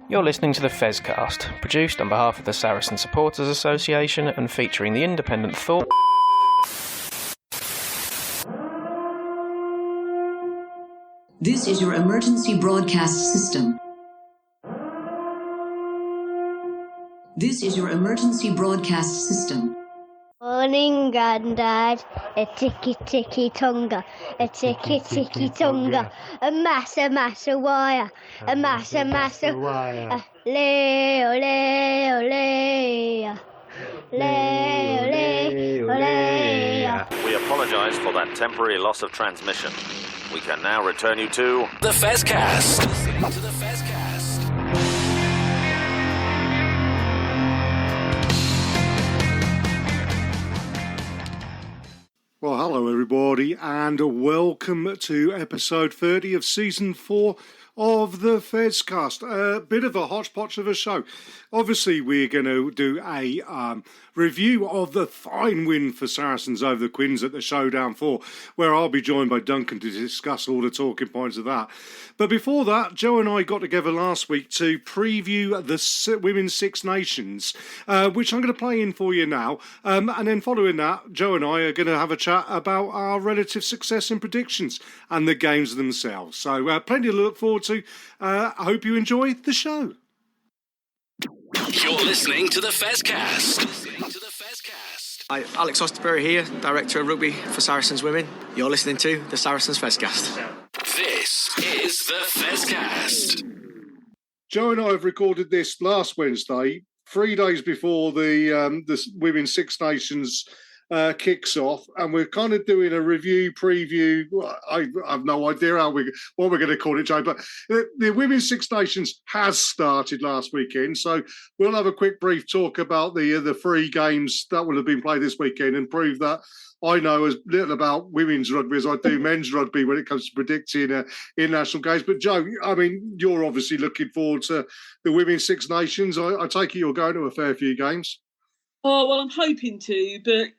You're listening to the Fezcast, produced on behalf of the Saracen Supporters Association and featuring the independent thought. This is your emergency broadcast system. This is your emergency broadcast system. Morning, Grandad. A ticky tonga, a ticky tonga, a massa wire, a massa wire. Leo, leo, leo, leo, leo, leo. We apologise for that temporary loss of transmission. We can now return you to the Fezcast. To the Fezcast. Well, hello everybody, and welcome to episode 30 of season 4 of the Fezcast. A bit of a hodgepodge of a show. Obviously, we're going to do a review of the fine win for Saracens over the Quins at the Showdown 4, where I'll be joined by Duncan to discuss all the talking points of that. But before that, Joe and I got together last week to preview the Women's Six Nations, which I'm going to play in for you now. And then following that, Joe and I are going to have a chat about our relative success and predictions and the games themselves. So plenty to look forward to. I hope you enjoy the show. You're listening to the Fezcast. Hi, Alex Osterberry here, Director of Rugby for Saracens Women. You're listening to the Saracens Fezcast. This is the Fezcast. Joe and I have recorded this last Wednesday, 3 days before the Women's Six Nations kicks off, and we're kind of doing a review preview. I have no idea what we're going to call it, Joe, but the Women's Six Nations has started last weekend, so we'll have a quick brief talk about the 3 games that will have been played this weekend and prove that I know as little about women's rugby as I do men's rugby when it comes to predicting international games. But Joe, I mean, you're obviously looking forward to the Women's Six Nations. I take it you're going to a fair few games. Oh, well, I'm hoping to, but,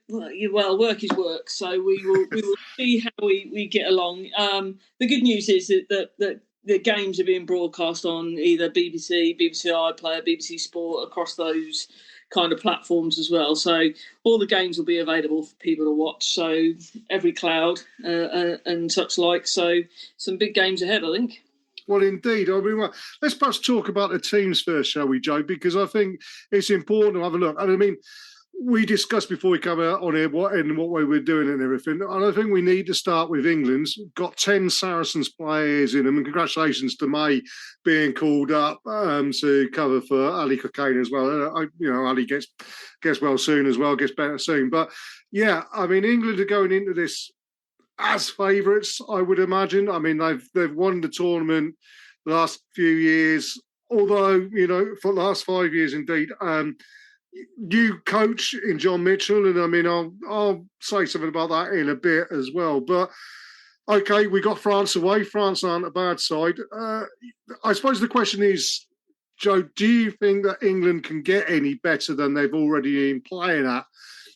well, work is work, so we will see how we get along. The good news is that the games are being broadcast on either BBC, BBC iPlayer, BBC Sport, across those kind of platforms as well. So all the games will be available for people to watch, so every cloud and such like. So some big games ahead, I think. Well, indeed. I mean, let's perhaps talk about the teams first, shall we, Joe? Because I think it's important to have a look. And I mean, we discussed before we come out on here what way we're doing and everything. And I think we need to start with England. Got 10 Saracens players in them. And congratulations to May being called up to cover for Ali Cocaine as well. Ali gets well soon as well, gets better soon. But, yeah, I mean, England are going into this as favourites, I would imagine. I mean, they've won the tournament the last few years, although, for the last 5 years indeed. New coach in John Mitchell, and I mean, I'll say something about that in a bit as well. But, okay, we got France away. France aren't a bad side. I suppose the question is, Joe, do you think that England can get any better than they've already been playing at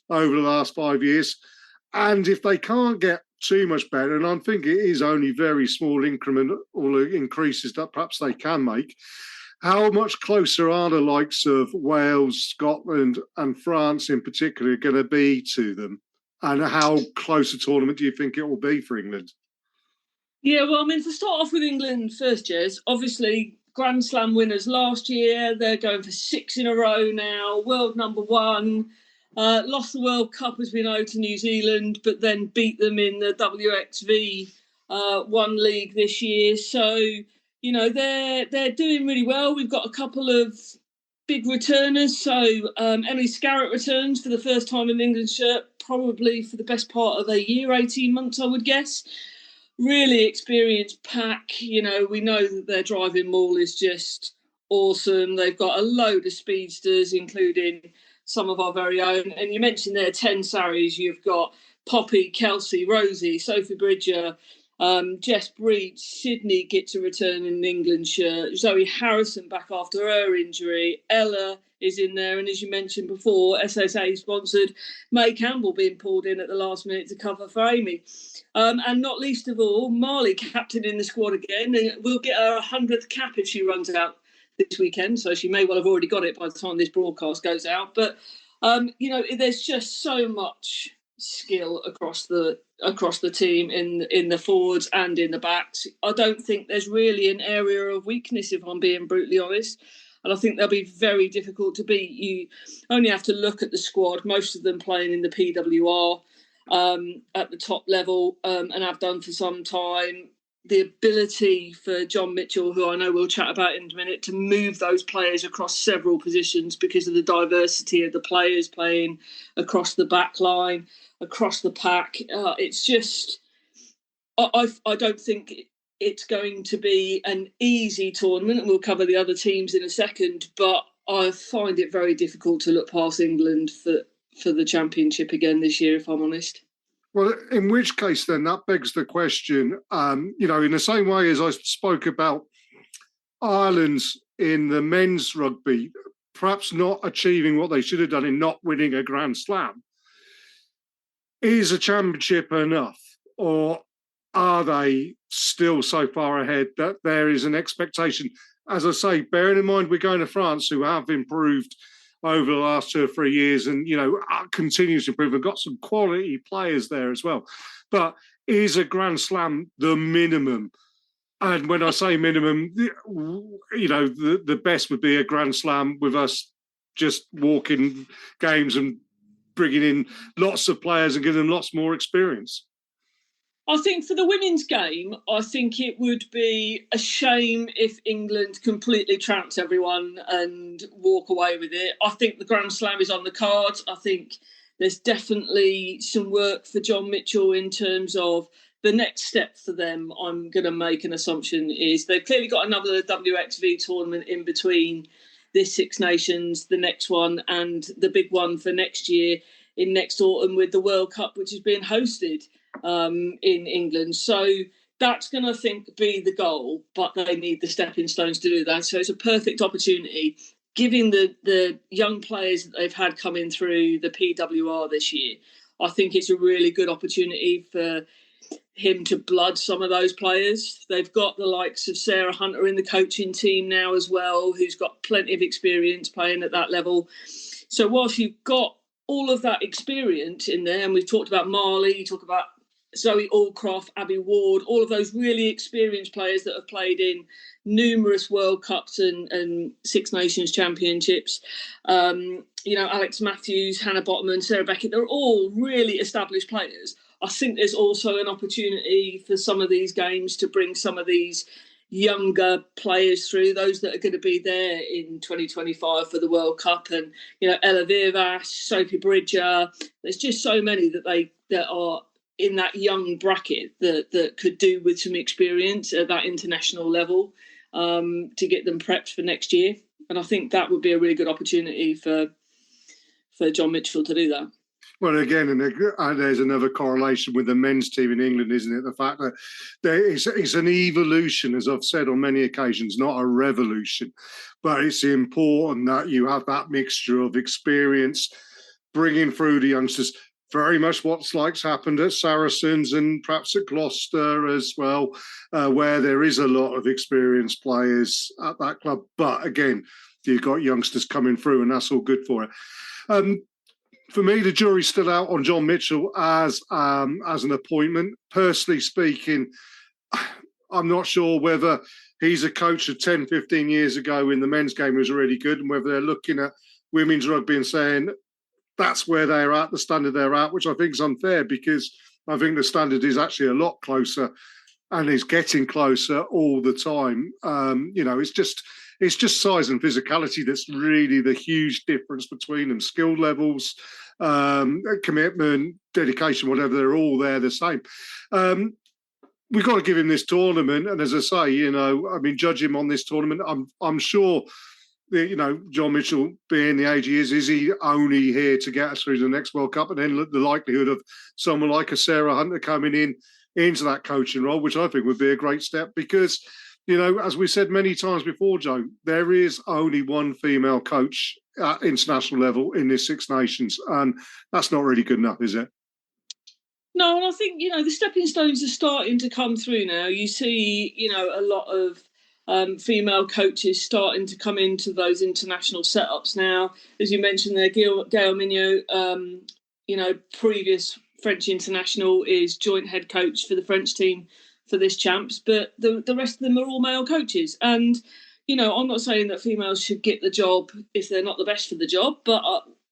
over the last 5 years? And if they can't get too much better, and I think it is only very small increment or increases that perhaps they can make, how much closer are the likes of Wales, Scotland and France in particular going to be to them? And how close a tournament do you think it will be for England? Yeah, well, I mean, to start off with England first, Jez, obviously Grand Slam winners last year. They're going for 6 in a row now, world number 1. Lost the World Cup, as we know, to New Zealand, but then beat them in the WXV One League this year. So, they're doing really well. We've got a couple of big returners. So Emily Scarrett returns for the first time in England's shirt, probably for the best part of a year, 18 months, I would guess. Really experienced pack. We know that their driving maul is just awesome. They've got a load of speedsters, including some of our very own. And you mentioned there 10 Sarries. You've got Poppy, Kelsey, Rosie, Sophie Bridger, Jess Breach, Sydney gets a return in an England shirt. Zoe Harrison back after her injury. Ella is in there. And as you mentioned before, SSA sponsored May Campbell being pulled in at the last minute to cover for Amy. And not least of all, Marley captain in the squad again. And we'll get her 100th cap if she runs out this weekend, so she may well have already got it by the time this broadcast goes out. But there's just so much skill across the team in the forwards and in the backs. I don't think there's really an area of weakness, if I'm being brutally honest. And I think they'll be very difficult to beat. You only have to look at the squad, most of them playing in the PWR at the top level and have done for some time. The ability for John Mitchell, who I know we'll chat about in a minute, to move those players across several positions because of the diversity of the players playing across the back line, across the pack. It's just, I don't think it's going to be an easy tournament, and we'll cover the other teams in a second, but I find it very difficult to look past England for the championship again this year, if I'm honest. Well, in which case, then, that begs the question, in the same way as I spoke about Ireland's in the men's rugby, perhaps not achieving what they should have done in not winning a Grand Slam, is a championship enough? Or are they still so far ahead that there is an expectation? As I say, bearing in mind we're going to France, who have improved over the last 2 or 3 years and, continues to improve. We've got some quality players there as well. But is a Grand Slam the minimum? And when I say minimum, the best would be a Grand Slam with us just walking games and bringing in lots of players and giving them lots more experience. I think for the women's game, I think it would be a shame if England completely trounced everyone and walk away with it. I think the Grand Slam is on the cards. I think there's definitely some work for John Mitchell in terms of the next step for them. I'm going to make an assumption is they've clearly got another WXV tournament in between this Six Nations, the next one, and the big one for next year in next autumn with the World Cup, which is being hosted in England. So that's going to be the goal, but they need the stepping stones to do that. So it's a perfect opportunity, given the young players that they've had coming through the PWR this year. I think it's a really good opportunity for him to blood some of those players. They've got the likes of Sarah Hunter in the coaching team now as well, who's got plenty of experience playing at that level. So whilst you've got all of that experience in there, and we've talked about Marley, you talk about Zoe Allcroft, Abby Ward, all of those really experienced players that have played in numerous World Cups and Six Nations Championships. Alex Matthews, Hannah Bottoman, Sarah Beckett, they're all really established players. I think there's also an opportunity for some of these games to bring some of these younger players through, those that are going to be there in 2025 for the World Cup. And, Ella Virvash, Sophie Bridger, there's just so many that are in that young bracket that could do with some experience at that international level to get them prepped for next year. And I think that would be a really good opportunity for John Mitchell to do that. Well, again, and there's another correlation with the men's team in England, isn't it? The fact that it's an evolution, as I've said on many occasions, not a revolution. But it's important that you have that mixture of experience bringing through the youngsters. Very much what's happened at Saracens and perhaps at Gloucester as well, where there is a lot of experienced players at that club. But again, you've got youngsters coming through, and that's all good for it. For me, the jury's still out on John Mitchell as an appointment. Personally speaking, I'm not sure whether he's a coach of 10, 15 years ago in the men's game who was already good, and whether they're looking at women's rugby and saying that's where they're at, the standard they're at, which I think is unfair because I think the standard is actually a lot closer and is getting closer all the time. It's just size and physicality that's really the huge difference between them. Skill levels, commitment, dedication, whatever, they're all there the same. We've got to give him this tournament. And as I say, judge him on this tournament. I'm sure that, John Mitchell being the age he is he only here to get us through the next World Cup? And then the likelihood of someone like a Sarah Hunter coming into that coaching role, which I think would be a great step because, as we said many times before, Joe, there is only one female coach at international level in this Six Nations, and that's not really good enough, is it? No, and I think, the stepping stones are starting to come through now. You see, a lot of female coaches starting to come into those international setups now. As you mentioned there, Gail Mignot, previous French international, is joint head coach for the French team for this champs, but the rest of them are all male coaches. And, I'm not saying that females should get the job if they're not the best for the job, but,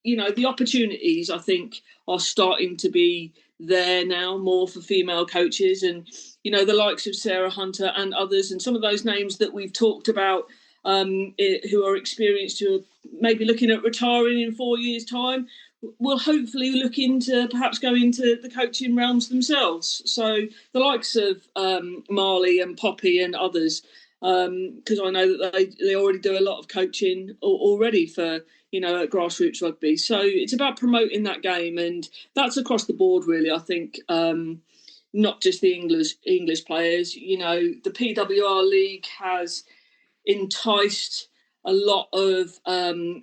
the opportunities, I think, are starting to be there now more for female coaches. And, the likes of Sarah Hunter and others, and some of those names that we've talked about who are experienced, who are maybe looking at retiring in 4 years' time, will hopefully look into perhaps going into the coaching realms themselves. So the likes of Marley and Poppy and others, because I know that they already do a lot of coaching already for, grassroots rugby. So it's about promoting that game, and that's across the board, really, I think. Not just the English players. The PWR League has enticed a lot of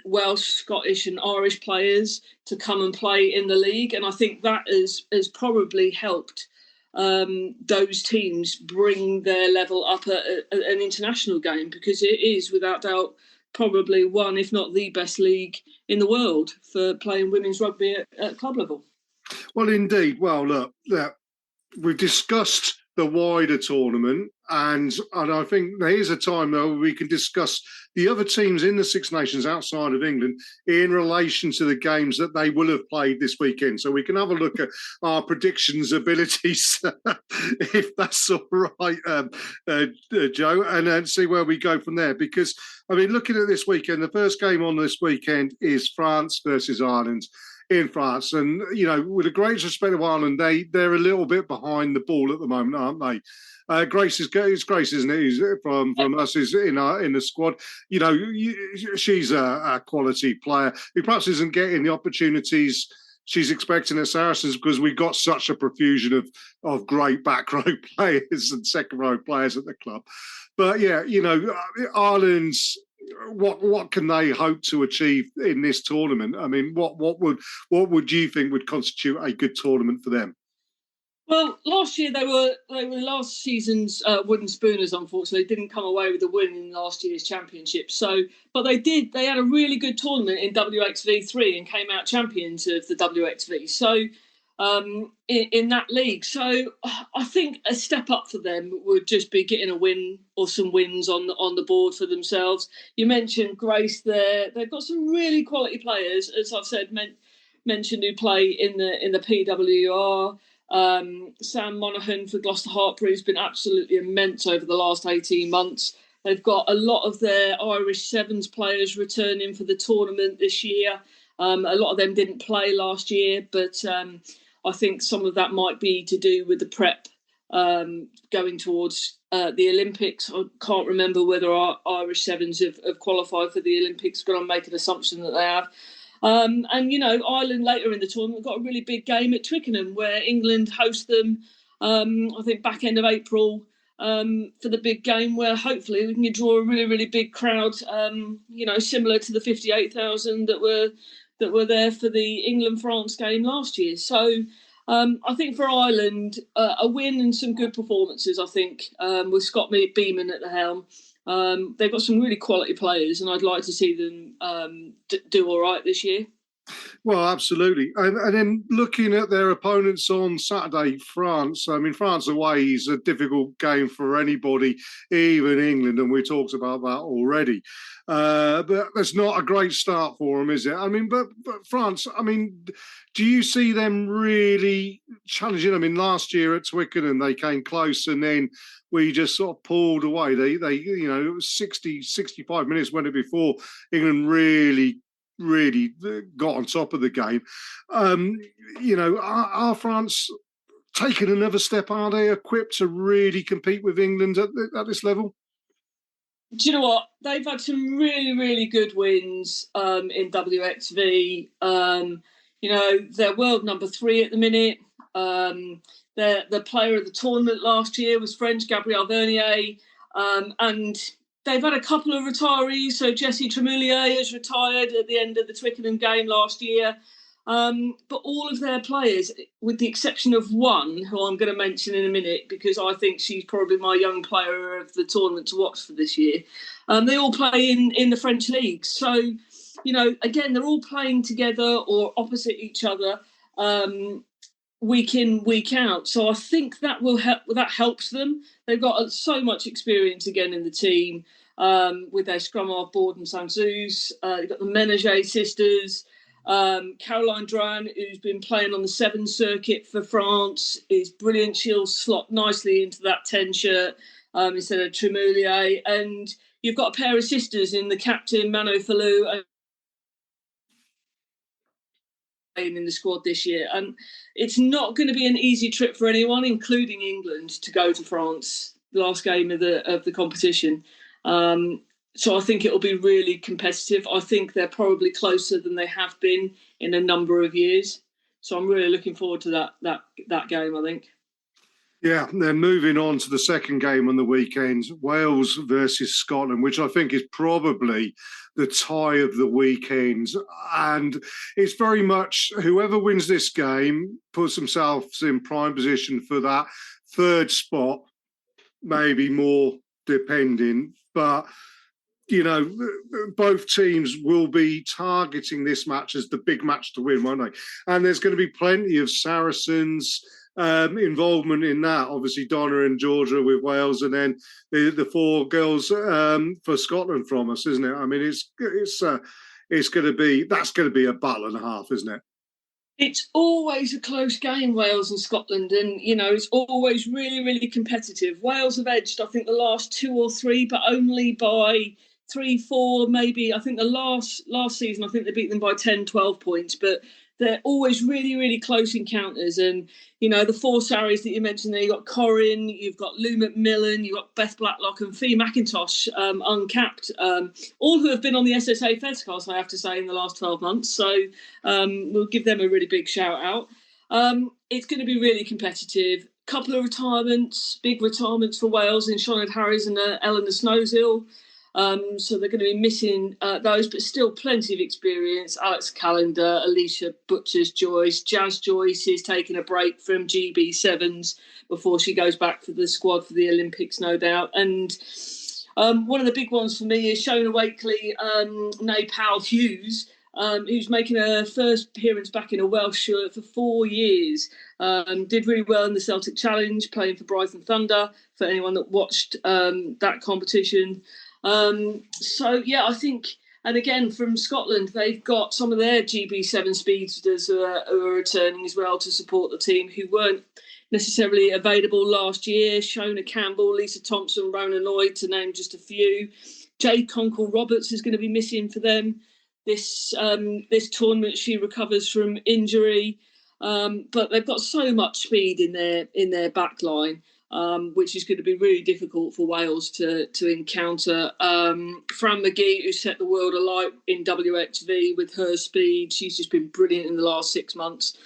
Welsh, Scottish and Irish players to come and play in the league. And I think that has probably helped those teams bring their level up at an international game, because it is, without doubt, probably one, if not the best league in the world for playing women's rugby at club level. Well, indeed. Well, look, we've discussed the wider tournament, and I think there is a time, though, we can discuss the other teams in the Six Nations outside of England in relation to the games that they will have played this weekend. So we can have a look at our predictions abilities, if that's all right, Joe, and then see where we go from there. Because, looking at this weekend, the first game on this weekend is France versus Ireland in France. And, with the greatest respect of Ireland, they're a little bit behind the ball at the moment, aren't they? Grace, isn't it? Who's from us, is in the squad. She's a quality player who perhaps isn't getting the opportunities she's expecting at Saracens, because we've got such a profusion of great back row players and second row players at the club. But yeah, Ireland's, what can they hope to achieve in this tournament? What would you think would constitute a good tournament for them? Well, last year they were last season's wooden spooners. Unfortunately, didn't come away with a win in last year's championship. But they had a really good tournament in WXV3 and came out champions of the WXV. So in that league, so I think a step up for them would just be getting a win or some wins on the board for themselves. You mentioned Grace there; they've got some really quality players, as I've said, mentioned, who play in the PWR. Sam Monaghan for Gloucester Hartpury has been absolutely immense over the last 18 months. They've got a lot of their Irish Sevens players returning for the tournament this year. A lot of them didn't play last year, but I think some of that might be to do with the prep going towards the Olympics. I can't remember whether our Irish Sevens have qualified for the Olympics. I'm going to make an assumption that they have. And, Ireland later in the tournament got a really big game at Twickenham, where England host them, I think, back end of April, for the big game, where hopefully we can draw a really, really big crowd, similar to the 58,000 that were there for the England-France game last year. So I think for Ireland, a win and some good performances, I think, with Scott Beeman at the helm. They've got some really quality players, and I'd like to see them do all right this year. Well, absolutely. And then looking at their opponents on Saturday, France. France away is a difficult game for anybody, even England, and we talked about that already. But that's not a great start for them, is it? But France, do you see them really challenging? Last year at Twickenham, they came close, and then we just sort of pulled away. They it was 60, 65 minutes, when it before England really got on top of the game. Are France taking another step? Are they equipped to really compete with England at this level? Do you know what? They've had some really, really good wins in WXV. They're world number 3 at the minute. The player of the tournament last year was French Gabrielle Vernier. And they've had a couple of retirees. So Jessie Tremoulier has retired at the end of the Twickenham game last year. But all of their players, with the exception of one, who I'm going to mention in a minute, because I think she's probably my young player of the tournament to watch for this year, they all play in the French league. So, you know, again, they're all playing together or opposite each other week in, week out. So I think that will help. That helps them. They've got so much experience again in the team with their scrum half Board and Sansus. You've got the Ménager sisters. Caroline Drouin, who's been playing on the 7 circuit for France, is brilliant. She'll slot nicely into that 10 shirt instead of Tremoulier. And you've got a pair of sisters in the captain, Mano Falou, and in the squad this year. And it's not going to be an easy trip for anyone, including England, to go to France, the last game of the competition. So I think it'll be really competitive. I think they're probably closer than they have been in a number of years. So I'm really looking forward to that game, I think. Yeah, then moving on to the second game on the weekend, Wales versus Scotland, which I think is probably the tie of the weekend. And it's very much whoever wins this game puts themselves in prime position for that third spot, maybe more depending. But, you know, both teams will be targeting this match as the big match to win, won't they? And there's going to be plenty of Saracens involvement in that. Obviously, Donna and Georgia with Wales, and then the 4 girls for Scotland from us, isn't it? I mean, it's going to be a battle and a half, isn't it? It's always a close game, Wales and Scotland, and you know it's always really, really competitive. Wales have edged, I think, the last 2 or 3, but only by 3, 4, maybe. I think the last season, I think they beat them by 10, 12 points, but they're always really, really close encounters. And, you know, the 4 Sarries that you mentioned there, you've got Corinne, you've got Lou McMillan, you've got Beth Blacklock and Fee McIntosh, uncapped, all who have been on the SSA Fezcast, I have to say, in the last 12 months. So we'll give them a really big shout out. It's going to be really competitive. Couple of retirements, big retirements for Wales in Sinead Harries and Eleanor Snowsill. So they're going to be missing those, but still plenty of experience. Alex Callender, Alicia Butchers-Joyce, Jazz Joyce is taking a break from GB7s before she goes back for the squad for the Olympics, no doubt. And one of the big ones for me is Shona Wakely, née Powell Hughes, who's making her first appearance back in a Welsh shirt for 4 years. Did really well in the Celtic Challenge, playing for Brighton Thunder, for anyone that watched that competition. So, yeah, I think, and again, from Scotland, they've got some of their GB7 speedsters who are returning as well to support the team, who weren't necessarily available last year. Shona Campbell, Lisa Thompson, Rona Lloyd, to name just a few. Jade Conkle-Roberts is going to be missing for them this tournament. She recovers from injury. But they've got so much speed in their back line. Which is going to be really difficult for Wales to encounter. Fran McGee, who set the world alight in WXV with her speed, she's just been brilliant in the last 6 months.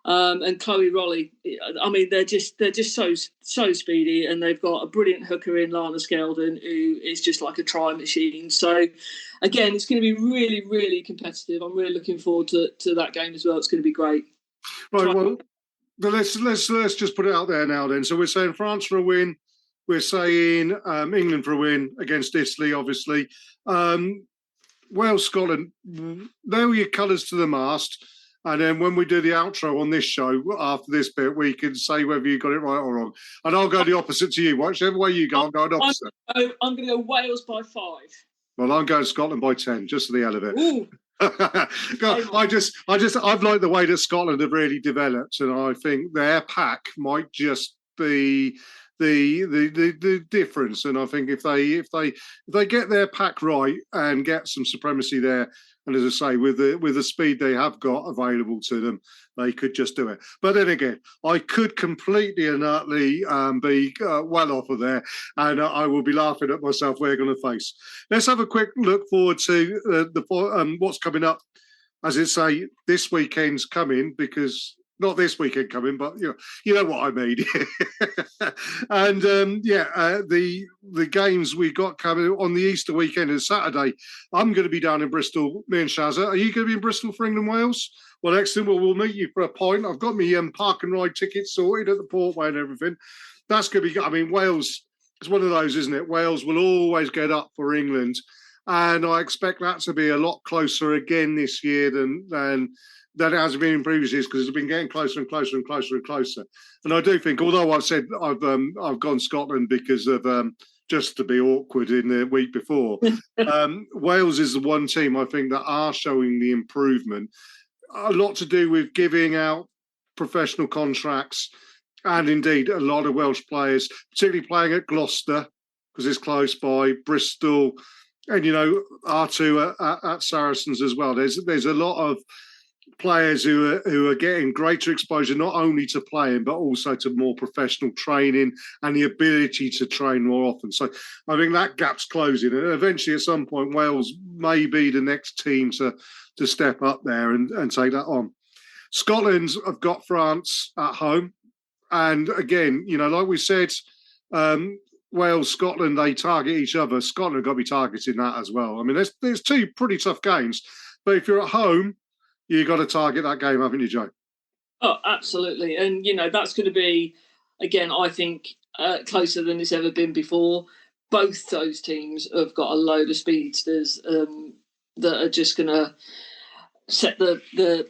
And Chloe Rolly, I mean, they're just so speedy, and they've got a brilliant hooker in Lana Skeldon, who is just like a try machine. So, again, it's going to be really, really competitive. I'm really looking forward to that game as well. It's going to be great. Right, well, let's just put it out there now then. So we're saying France for a win. We're saying England for a win against Italy, obviously. Wales, Scotland, nail your colours to the mast. And then when we do the outro on this show, after this bit, we can say whether you got it right or wrong. And I'll go the opposite to you. Whichever way you go, I'm going opposite. I'm going to go Wales by 5. Well, I'm going Scotland by 10, just for the hell of it. Ooh. I've liked the way that Scotland have really developed, and I think their pack might just be the difference. And I think if they get their pack right and get some supremacy there, and as I say, with the speed they have got available to them, they could just do it. But then again, I could completely and utterly be well off of there, and I will be laughing at myself we're going to face. Let's have a quick look forward to what's coming up. As I say, this weekend's coming because Not this weekend coming, but you know what I mean. And the games we got coming on the Easter weekend and Saturday. I'm going to be down in Bristol. Me and Shazza. Are you going to be in Bristol for England Wales? Well, excellent. Well, we'll meet you for a pint. I've got my park and ride tickets sorted at the Portway and everything. That's going to be. I mean, Wales. It's one of those, isn't it? Wales will always get up for England, and I expect that to be a lot closer again this year than it has been in previous years, because it's been getting closer and closer and closer and closer. And I do think, although I've said I've gone Scotland because of just to be awkward in the week before, Wales is the one team I think that are showing the improvement. A lot to do with giving out professional contracts, and indeed a lot of Welsh players, particularly playing at Gloucester because it's close by, Bristol, and R2 at Saracens as well. There's a lot of players who are getting greater exposure, not only to playing but also to more professional training and the ability to train more often. So I think that gap's closing, and eventually at some point Wales may be the next team to step up there and take that on. Scotland have got France at home, and again, like we said, Wales, Scotland, they target each other. Scotland have got to be targeting that as well. I mean, there's two pretty tough games, but if you're at home, you've got to target that game, haven't you, Joe? Oh, absolutely. And, that's going to be, again, I think, closer than it's ever been before. Both those teams have got a load of speedsters that are just going to set the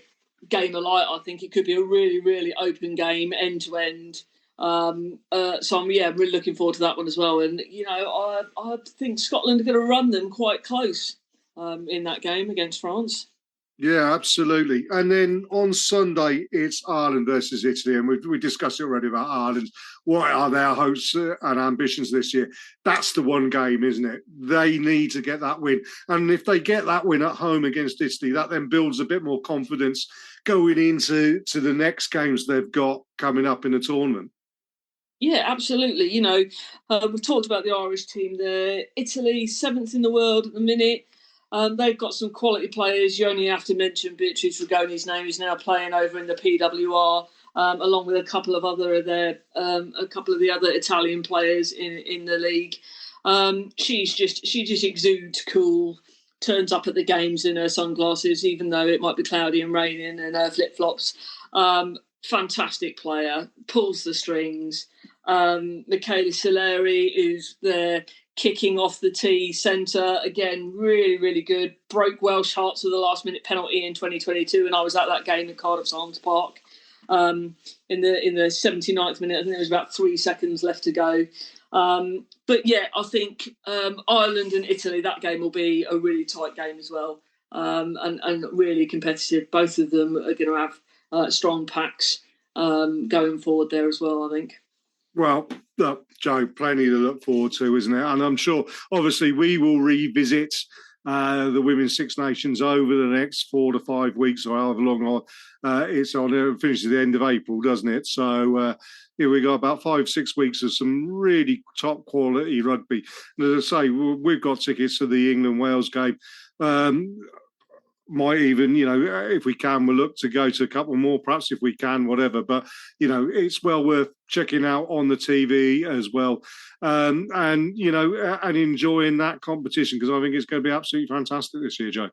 game alight. I think it could be a really, really open game, end to end. So I'm really looking forward to that one as well. And, I think Scotland are going to run them quite close in that game against France. Yeah, absolutely. And then on Sunday, it's Ireland versus Italy. And we discussed it already about Ireland. What are their hopes and ambitions this year? That's the one game, isn't it? They need to get that win. And if they get that win at home against Italy, that then builds a bit more confidence going into the next games they've got coming up in the tournament. Yeah, absolutely. We've talked about the Irish team there. Italy, 7th in the world at the minute. They've got some quality players. You only have to mention Beatrice Rigoni's name, who's now playing over in the PWR, along with a couple of the other Italian players in the league. She just exudes cool. Turns up at the games in her sunglasses, even though it might be cloudy and raining, and her flip flops. Fantastic player, pulls the strings. Michaela Soleri, who's there, kicking off the tee centre, again, really, really good. Broke Welsh hearts with a last-minute penalty in 2022, and I was at that game at Cardiff Arms Park in the 79th minute. I think there was about 3 seconds left to go. But yeah, I think Ireland and Italy, that game will be a really tight game as well, and really competitive. Both of them are going to have strong packs going forward there as well, I think. Well, look, Joe, plenty to look forward to, isn't it? And I'm sure, obviously, we will revisit the Women's Six Nations over the next 4 to 5 weeks, or however long it's on. It finishes at the end of April, doesn't it? So here we got about 5-6 weeks of some really top quality rugby. And as I say, we've got tickets to the England-Wales game. Might even, if we can, we'll look to go to a couple more, perhaps if we can, whatever. But, it's well worth checking out on the TV as well. And enjoying that competition, because I think it's going to be absolutely fantastic this year, Joe.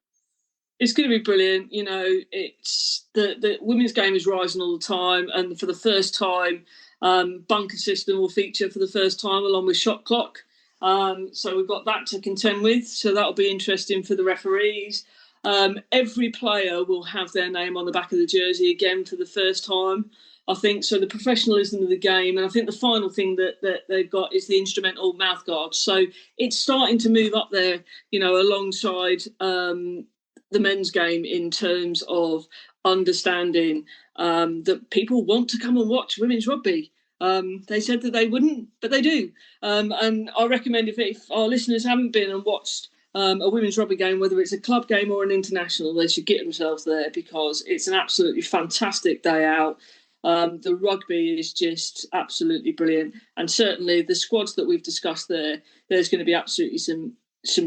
It's going to be brilliant. It's the women's game is rising all the time. And for the first time, bunker system will feature for the first time along with shot clock. So we've got that to contend with. So that'll be interesting for the referees. Every player will have their name on the back of the jersey again for the first time, I think. So the professionalism of the game, and I think the final thing that they've got is the instrumental mouth guards. So it's starting to move up there, alongside the men's game in terms of understanding that people want to come and watch women's rugby. They said that they wouldn't, but they do. And I recommend if our listeners haven't been and watched a women's rugby game, whether it's a club game or an international, they should get themselves there, because it's an absolutely fantastic day out. The rugby is just absolutely brilliant, and certainly the squads that we've discussed there's going to be absolutely some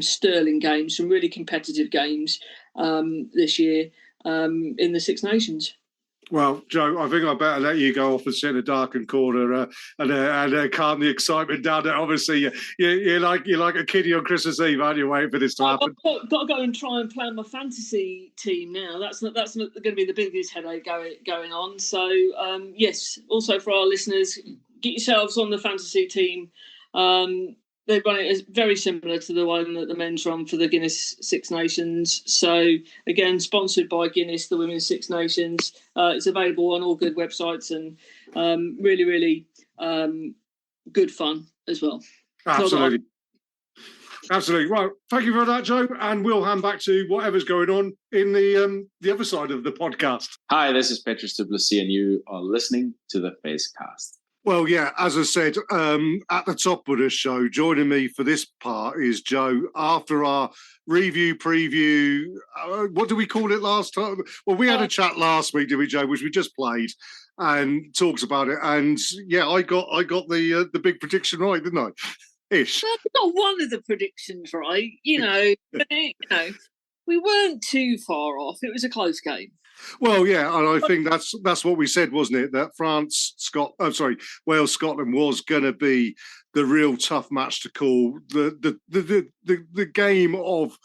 sterling games, some really competitive games this year in the Six Nations. Well, Joe, I think I better let you go off and sit in a darkened corner and calm the excitement down. Obviously, you're like a kiddie on Christmas Eve, aren't you, waiting for this to happen? I've got to go and try and plan my fantasy team now. That's not going to be the biggest headache going on. So, yes, also for our listeners, get yourselves on the fantasy team. They run it as very similar to the one that the men's run for the Guinness Six Nations. So, again, sponsored by Guinness, the Women's Six Nations. It's available on all good websites and really, really good fun as well. Absolutely. Absolutely. Well, thank you for that, Joe. And we'll hand back to whatever's going on in the other side of the podcast. Hi, this is Petrus Duplessis, and you are listening to the Facecast. Well, yeah, as I said, at the top of the show, joining me for this part is Joe. After our preview, what did we call it last time? Well, we had a chat last week, did we, Joe, which we just played and talked about it. And yeah, I got the big prediction right, didn't I? Ish. Well, we got one of the predictions right, but we weren't too far off. It was a close game. Well, yeah, and I think that's what we said, wasn't it? That Wales, Scotland was going to be the real tough match to call, the game of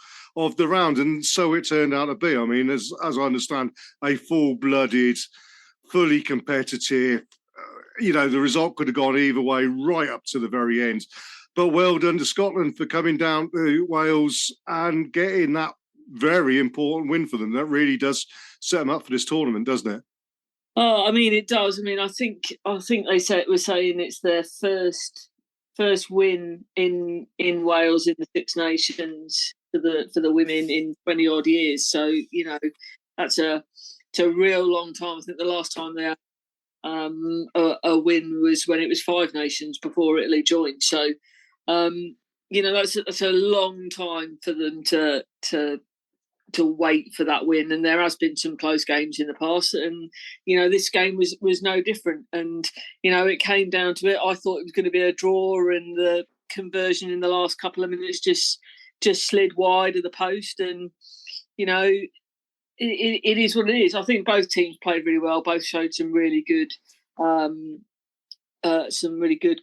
the round, and so it turned out to be. I mean, as I understand, a full-blooded, fully competitive. The result could have gone either way, right up to the very end. But well done to Scotland for coming down to Wales and getting that very important win for them. That really does set them up for this tournament, doesn't it? Oh, I mean, it does. I mean, I think they were saying it's their first win in Wales in the Six Nations for the women in 20 odd years. So it's a real long time. I think the last time they had a win was when it was Five Nations before Italy joined. So that's a long time for them to wait for that win, and there has been some close games in the past, and this game was no different, and it came down to it. I thought it was going to be a draw, and the conversion in the last couple of minutes just slid wide of the post, and it is what it is. I think both teams played really well. Both showed some really good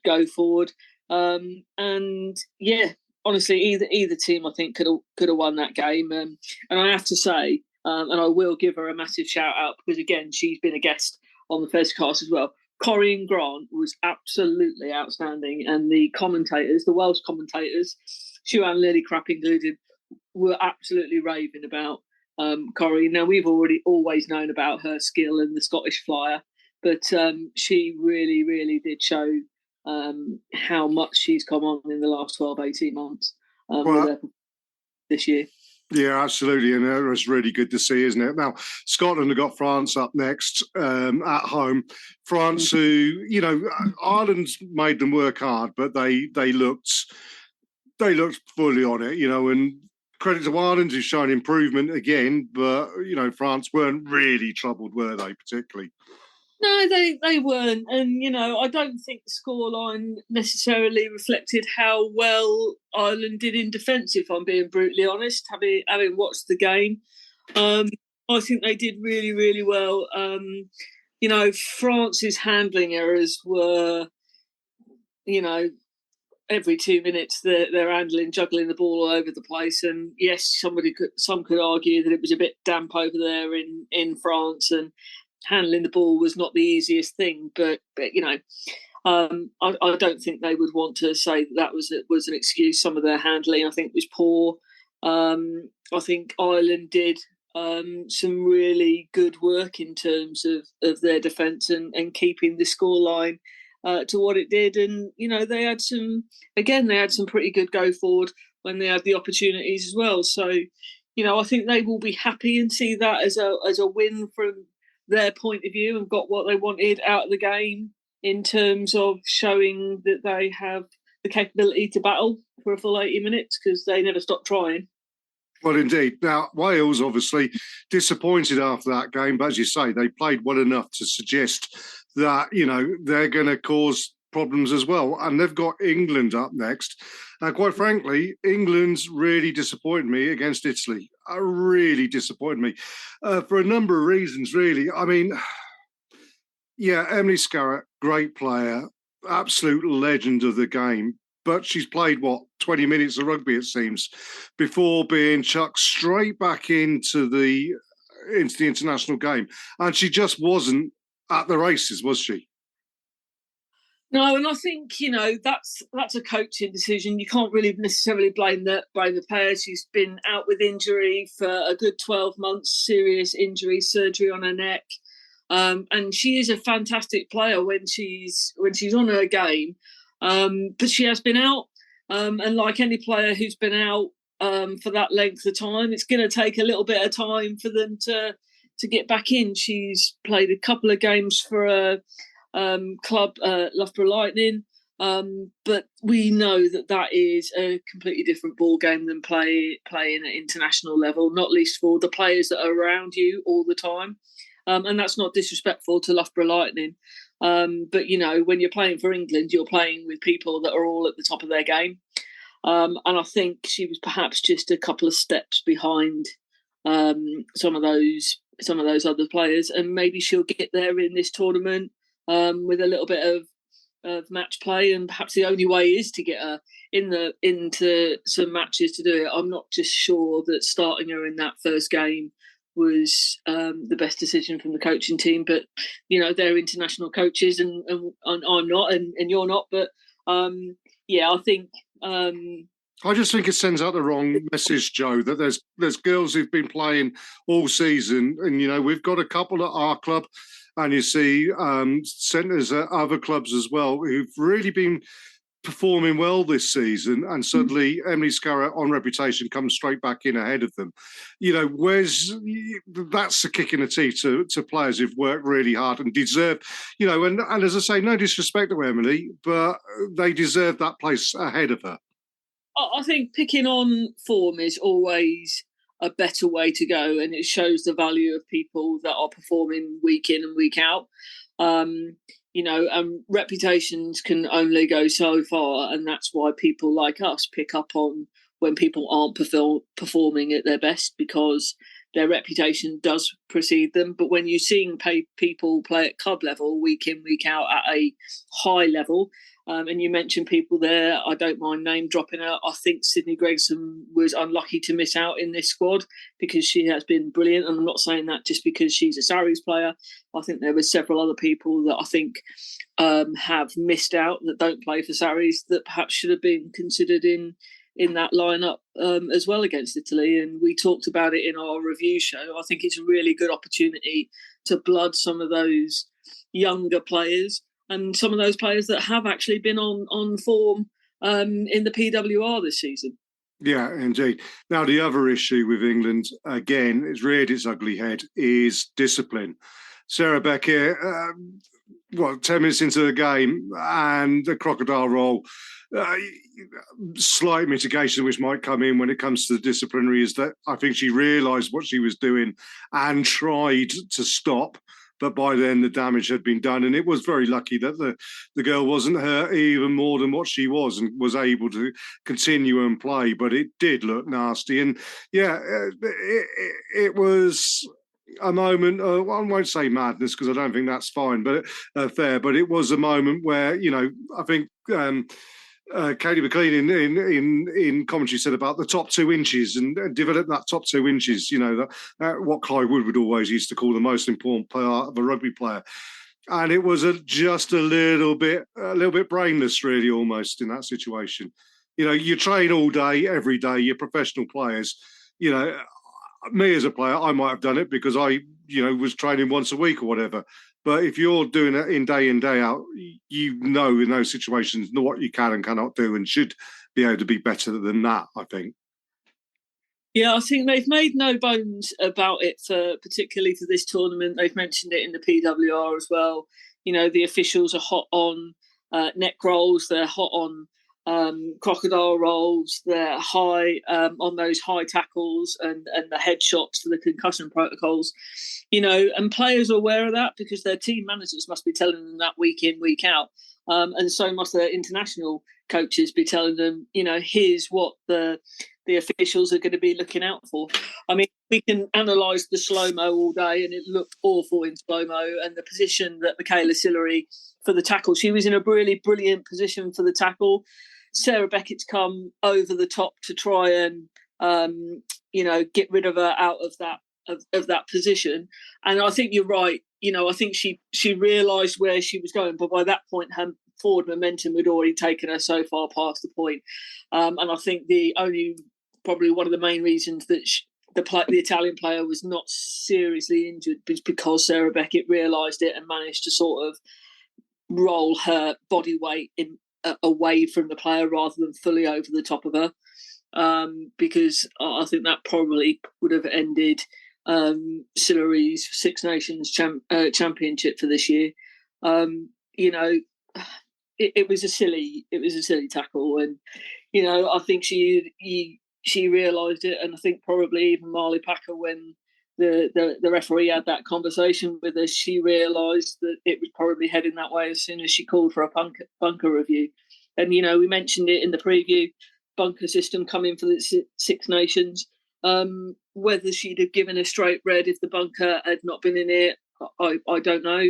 go forward, and yeah. Honestly, either team I think could have won that game, and I have to say, and I will give her a massive shout out because again she's been a guest on the Facecast as well. Corinne Grant was absolutely outstanding, and the Welsh commentators, Sue and Lillycrap included, were absolutely raving about Corinne. Now we've always known about her skill in the Scottish Flyer, but she really, really did show how much she's come on in the last 12-18 months this year. Yeah, absolutely, and it was really good to see, isn't it? Now, Scotland have got France up next at home. France, who Ireland's made them work hard, but they looked fully on it, and credit to Ireland who's shown improvement again, but France weren't really troubled, were they? Particularly. No, they weren't, and I don't think the scoreline necessarily reflected how well Ireland did in defence. If I'm being brutally honest, having watched the game, I think they did really, really well. France's handling errors were, every 2 minutes they're juggling the ball all over the place, and yes, some could argue that it was a bit damp over there in France and. Handling the ball was not the easiest thing, but I don't think they would want to say that was an excuse. Some of their handling, I think, was poor. I think Ireland did some really good work in terms of their defence and keeping the scoreline to what it did. And they had some pretty good go forward when they had the opportunities as well. So I think they will be happy and see that as a win from their point of view and got what they wanted out of the game in terms of showing that they have the capability to battle for a full 80 minutes because they never stopped trying. Well, indeed. Now, Wales obviously disappointed after that game, but as you say, they played well enough to suggest that, they're going to cause problems as well. And they've got England up next. Quite frankly, England's really disappointed me against Italy. Really disappointed me for a number of reasons, really. I mean, Yeah, Emily Scarratt, great player, absolute legend of the game. But she's played, 20 minutes of rugby, it seems, before being chucked straight back into the international game. And she just wasn't at the races, was she? No, and I think that's a coaching decision. You can't really necessarily blame the player. She's been out with injury for a good 12 months, serious injury, surgery on her neck, and she is a fantastic player when she's on her game. But she has been out, and like any player who's been out for that length of time, it's going to take a little bit of time for them to get back in. She's played a couple of games for a club, Loughborough Lightning, but we know that is a completely different ball game than playing at international level, not least for the players that are around you all the time. And that's not disrespectful to Loughborough Lightning. But, when you're playing for England, you're playing with people that are all at the top of their game. And I think she was perhaps just a couple of steps behind some of those other players, and maybe she'll get there in this tournament with a little bit of match play, and perhaps the only way is to get her into some matches to do it. I'm not just sure that starting her in that first game was the best decision from the coaching team, but they're international coaches, and I'm not, and you're not, but I think. I just think it sends out the wrong message, Joe, that there's girls who've been playing all season, and we've got a couple at our club, and you see centres at other clubs as well who've really been performing well this season, and suddenly Emily Scarratt, on reputation, comes straight back in ahead of them. That's a kick in the teeth to players who've worked really hard and deserve, and as I say, no disrespect to Emily, but they deserve that place ahead of her. I think picking on form is always a better way to go, and it shows the value of people that are performing week in and week out. Reputations can only go so far, and that's why people like us pick up on when people aren't performing at their best, because their reputation does precede them. But when you're seeing people play at club level week in, week out at a high level, and you mentioned people there, I don't mind name dropping her. I think Sydney Gregson was unlucky to miss out in this squad because she has been brilliant. And I'm not saying that just because she's a Sarries player. I think there were several other people that I think have missed out that don't play for Sarries that perhaps should have been considered in that lineup as well against Italy. And we talked about it in our review show. I think it's a really good opportunity to blood some of those younger players and some of those players that have actually been on form in the PWR this season. Yeah, indeed. Now, the other issue with England, again, it's reared its ugly head, is discipline. Sarah Beckett, 10 minutes into the game, and the crocodile roll, slight mitigation which might come in when it comes to the disciplinary is that I think she realised what she was doing and tried to stop. But by then the damage had been done, and it was very lucky that the girl wasn't hurt even more than what she was and was able to continue and play. But it did look nasty, and it was a moment. I won't say madness because I don't think that's fine, but fair. But it was a moment where I think. Katie McLean in commentary said about the top 2 inches and develop that top 2 inches, what Clive Wood would always used to call the most important part of a rugby player. And it was just a little bit brainless, really, almost in that situation. You train all day, every day, you're professional players. Me as a player, I might have done it because I, was training once a week or whatever. But if you're doing it in day out, in those situations what you can and cannot do, and should be able to be better than that, I think. Yeah, I think they've made no bones about it, particularly for this tournament. They've mentioned it in the PWR as well. The officials are hot on neck rolls. They're hot on crocodile rolls. They're high on those high tackles and the headshots for the concussion protocols. And players are aware of that because their team managers must be telling them that week in, week out. And so must their international coaches be telling them, here's what the officials are going to be looking out for. I mean, we can analyse the slow-mo all day, and it looked awful in slow-mo, and the position that Michaela Sillery for the tackle, she was in a really brilliant position for the tackle. Sarah Beckett's come over the top to try and, get rid of her out of that position. And I think you're right. I think she realised where she was going, but by that point, her forward momentum had already taken her so far past the point. And I think probably one of the main reasons that the Italian player was not seriously injured was because Sarah Beckett realised it and managed to sort of roll her body weight away from the player rather than fully over the top of her. Because I think that probably would have ended Sillery's Six Nations championship for this year. It was a silly tackle, and I think she realised it, and I think probably even Marley Packer, when the referee had that conversation with us, she realised that it was probably heading that way as soon as she called for a bunker review. And we mentioned it in the preview, bunker system coming for the Six Nations. Whether she'd have given a straight red if the bunker had not been in it, I don't know.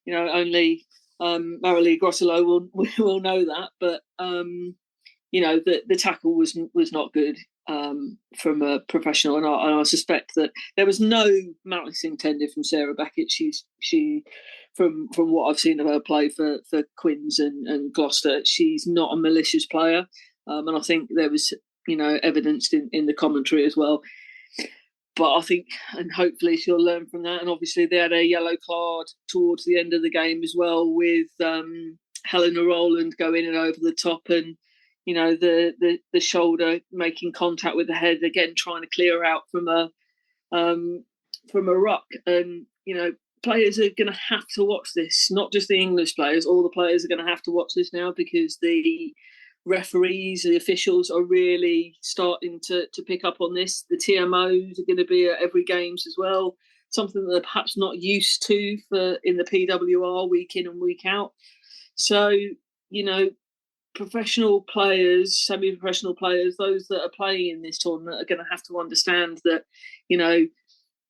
Only Marilee Grosselot will know that. But the tackle was not good from a professional, and I suspect that there was no malice intended from Sarah Beckett. She from what I've seen of her play for Quins and Gloucester, she's not a malicious player, and I think there was evidenced in the commentary as well. But I think, and hopefully she'll learn from that. And obviously they had a yellow card towards the end of the game as well, with Helena Rowland going in over the top, and the shoulder making contact with the head again, trying to clear out from a ruck. And players are going to have to watch this. Not just the English players; all the players are going to have to watch this now, because the referees, the officials are really starting to pick up on this. The TMOs are going to be at every games as well, something that they're perhaps not used to in the PWR week in and week out. So, professional players, semi-professional players, those that are playing in this tournament are going to have to understand that,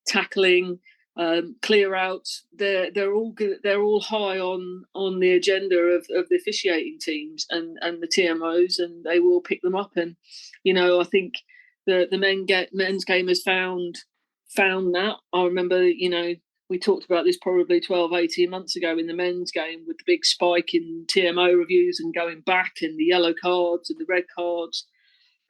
tackling, clear outs, they're all good, they're all high on the agenda of the officiating teams and the TMOs, and they will pick them up. And I think the men's game has found that. I remember we talked about this probably 12-18 months ago in the men's game, with the big spike in TMO reviews and going back, and the yellow cards and the red cards.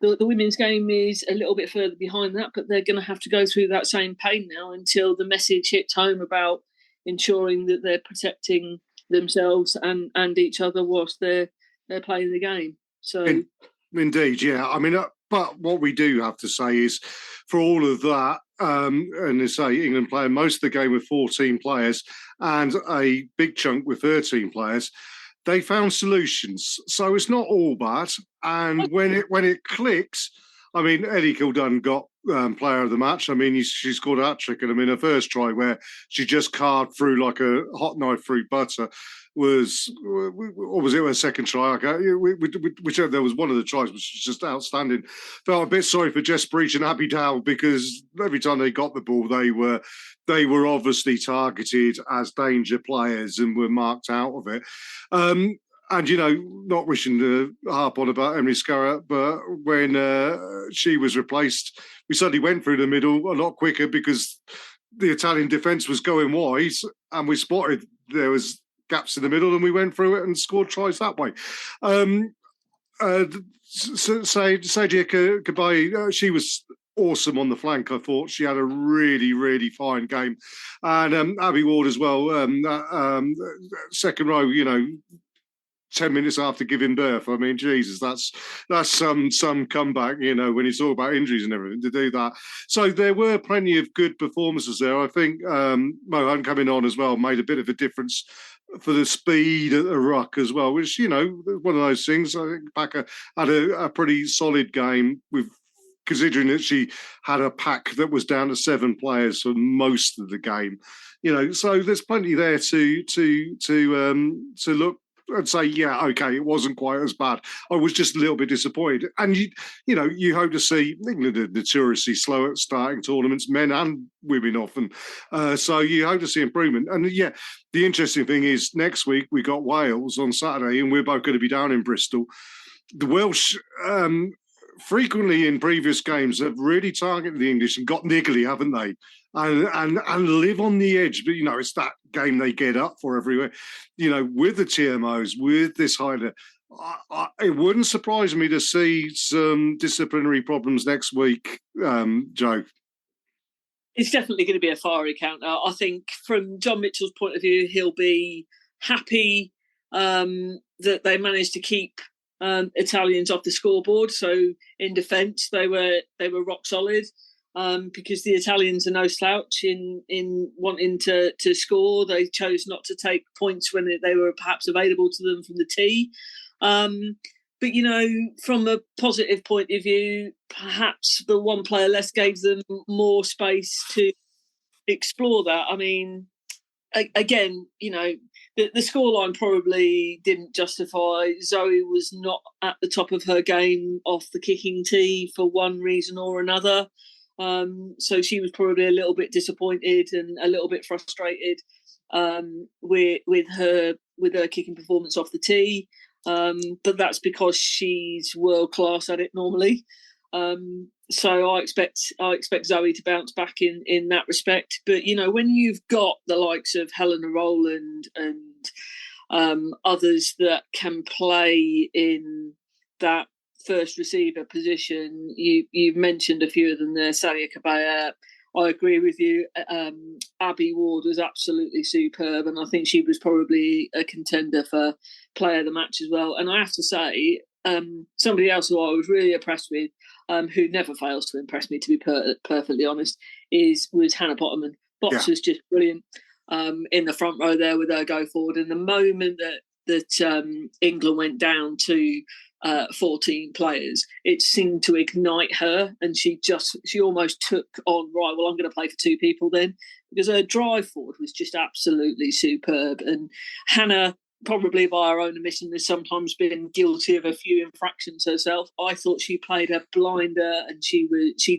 The women's game is a little bit further behind that, but they're going to have to go through that same pain now until the message hits home about ensuring that they're protecting themselves and each other whilst they're playing the game. So, indeed, yeah. I mean, but what we do have to say is, for all of that, and they say England playing most of the game with 14 players and a big chunk with 13 players, they found solutions. So it's not all bad. And when it clicks, I mean, Eddie Kildunn got player of the match. I mean, she scored a hat-trick. And I mean, her first try, where she just carved through like a hot knife through butter, or was it her second try? Whichever, there was one of the tries, which was just outstanding. Felt a bit sorry for Jess Breach and Abby Dow, because every time they got the ball, they were obviously targeted as danger players and were marked out of it. And, not wishing to harp on about Emily Scarratt, but when she was replaced, we suddenly went through the middle a lot quicker, because the Italian defence was going wide, and we spotted there was gaps in the middle, and we went through it and scored tries that way. Sadia Kabai, she was awesome on the flank. I thought she had a really, really fine game. And Abby Ward as well, second row, 10 minutes after giving birth. I mean, Jesus, that's some comeback, when you talk about injuries and everything, to do that. So there were plenty of good performances there. I think Mohan coming on as well made a bit of a difference for the speed at the ruck as well, which, one of those things. I think Packer had a pretty solid game, considering that she had a pack that was down to 7 players for most of the game. So there's plenty there to look I'd say, yeah, okay, it wasn't quite as bad. I was just a little bit disappointed. And, you hope to see England are notoriously slow at starting tournaments, men and women often. So you hope to see improvement. And, yeah, the interesting thing is next week we got Wales on Saturday and we're both going to be down in Bristol. The Welsh... frequently in previous games have really targeted the English and got niggly, haven't they? And live on the edge. But, it's that game they get up for everywhere. With the TMOs, with this highlight, it wouldn't surprise me to see some disciplinary problems next week, Joe. It's definitely going to be a fiery counter. I think from John Mitchell's point of view, he'll be happy that they managed to keep Italians off the scoreboard. So in defence, they were rock solid because the Italians are no slouch in wanting to score. They chose not to take points when they were perhaps available to them from the tee. But, from a positive point of view, perhaps the one player less gave them more space to explore that. I mean, again, the scoreline probably didn't justify. Zoe was not at the top of her game off the kicking tee for one reason or another. So she was probably a little bit disappointed and a little bit frustrated with her kicking performance off the tee. But that's because she's world class at it normally. So I expect Zoe to bounce back in that respect. But, when you've got the likes of Helena Rowland and others that can play in that first receiver position, you've mentioned a few of them there, Sadia Cabaya. I agree with you. Abby Ward was absolutely superb, and I think she was probably a contender for player of the match as well. And I have to say, somebody else who I was really impressed with, who never fails to impress me, to be perfectly honest, was Hannah Potterman. Box was just brilliant in the front row there with her go forward. And the moment that England went down to 14 players, it seemed to ignite her, and she almost took on, right, well, I'm going to play for two people then, because her drive forward was just absolutely superb. And Hannah, probably by her own admission, has sometimes been guilty of a few infractions herself. I thought she played a blinder, and she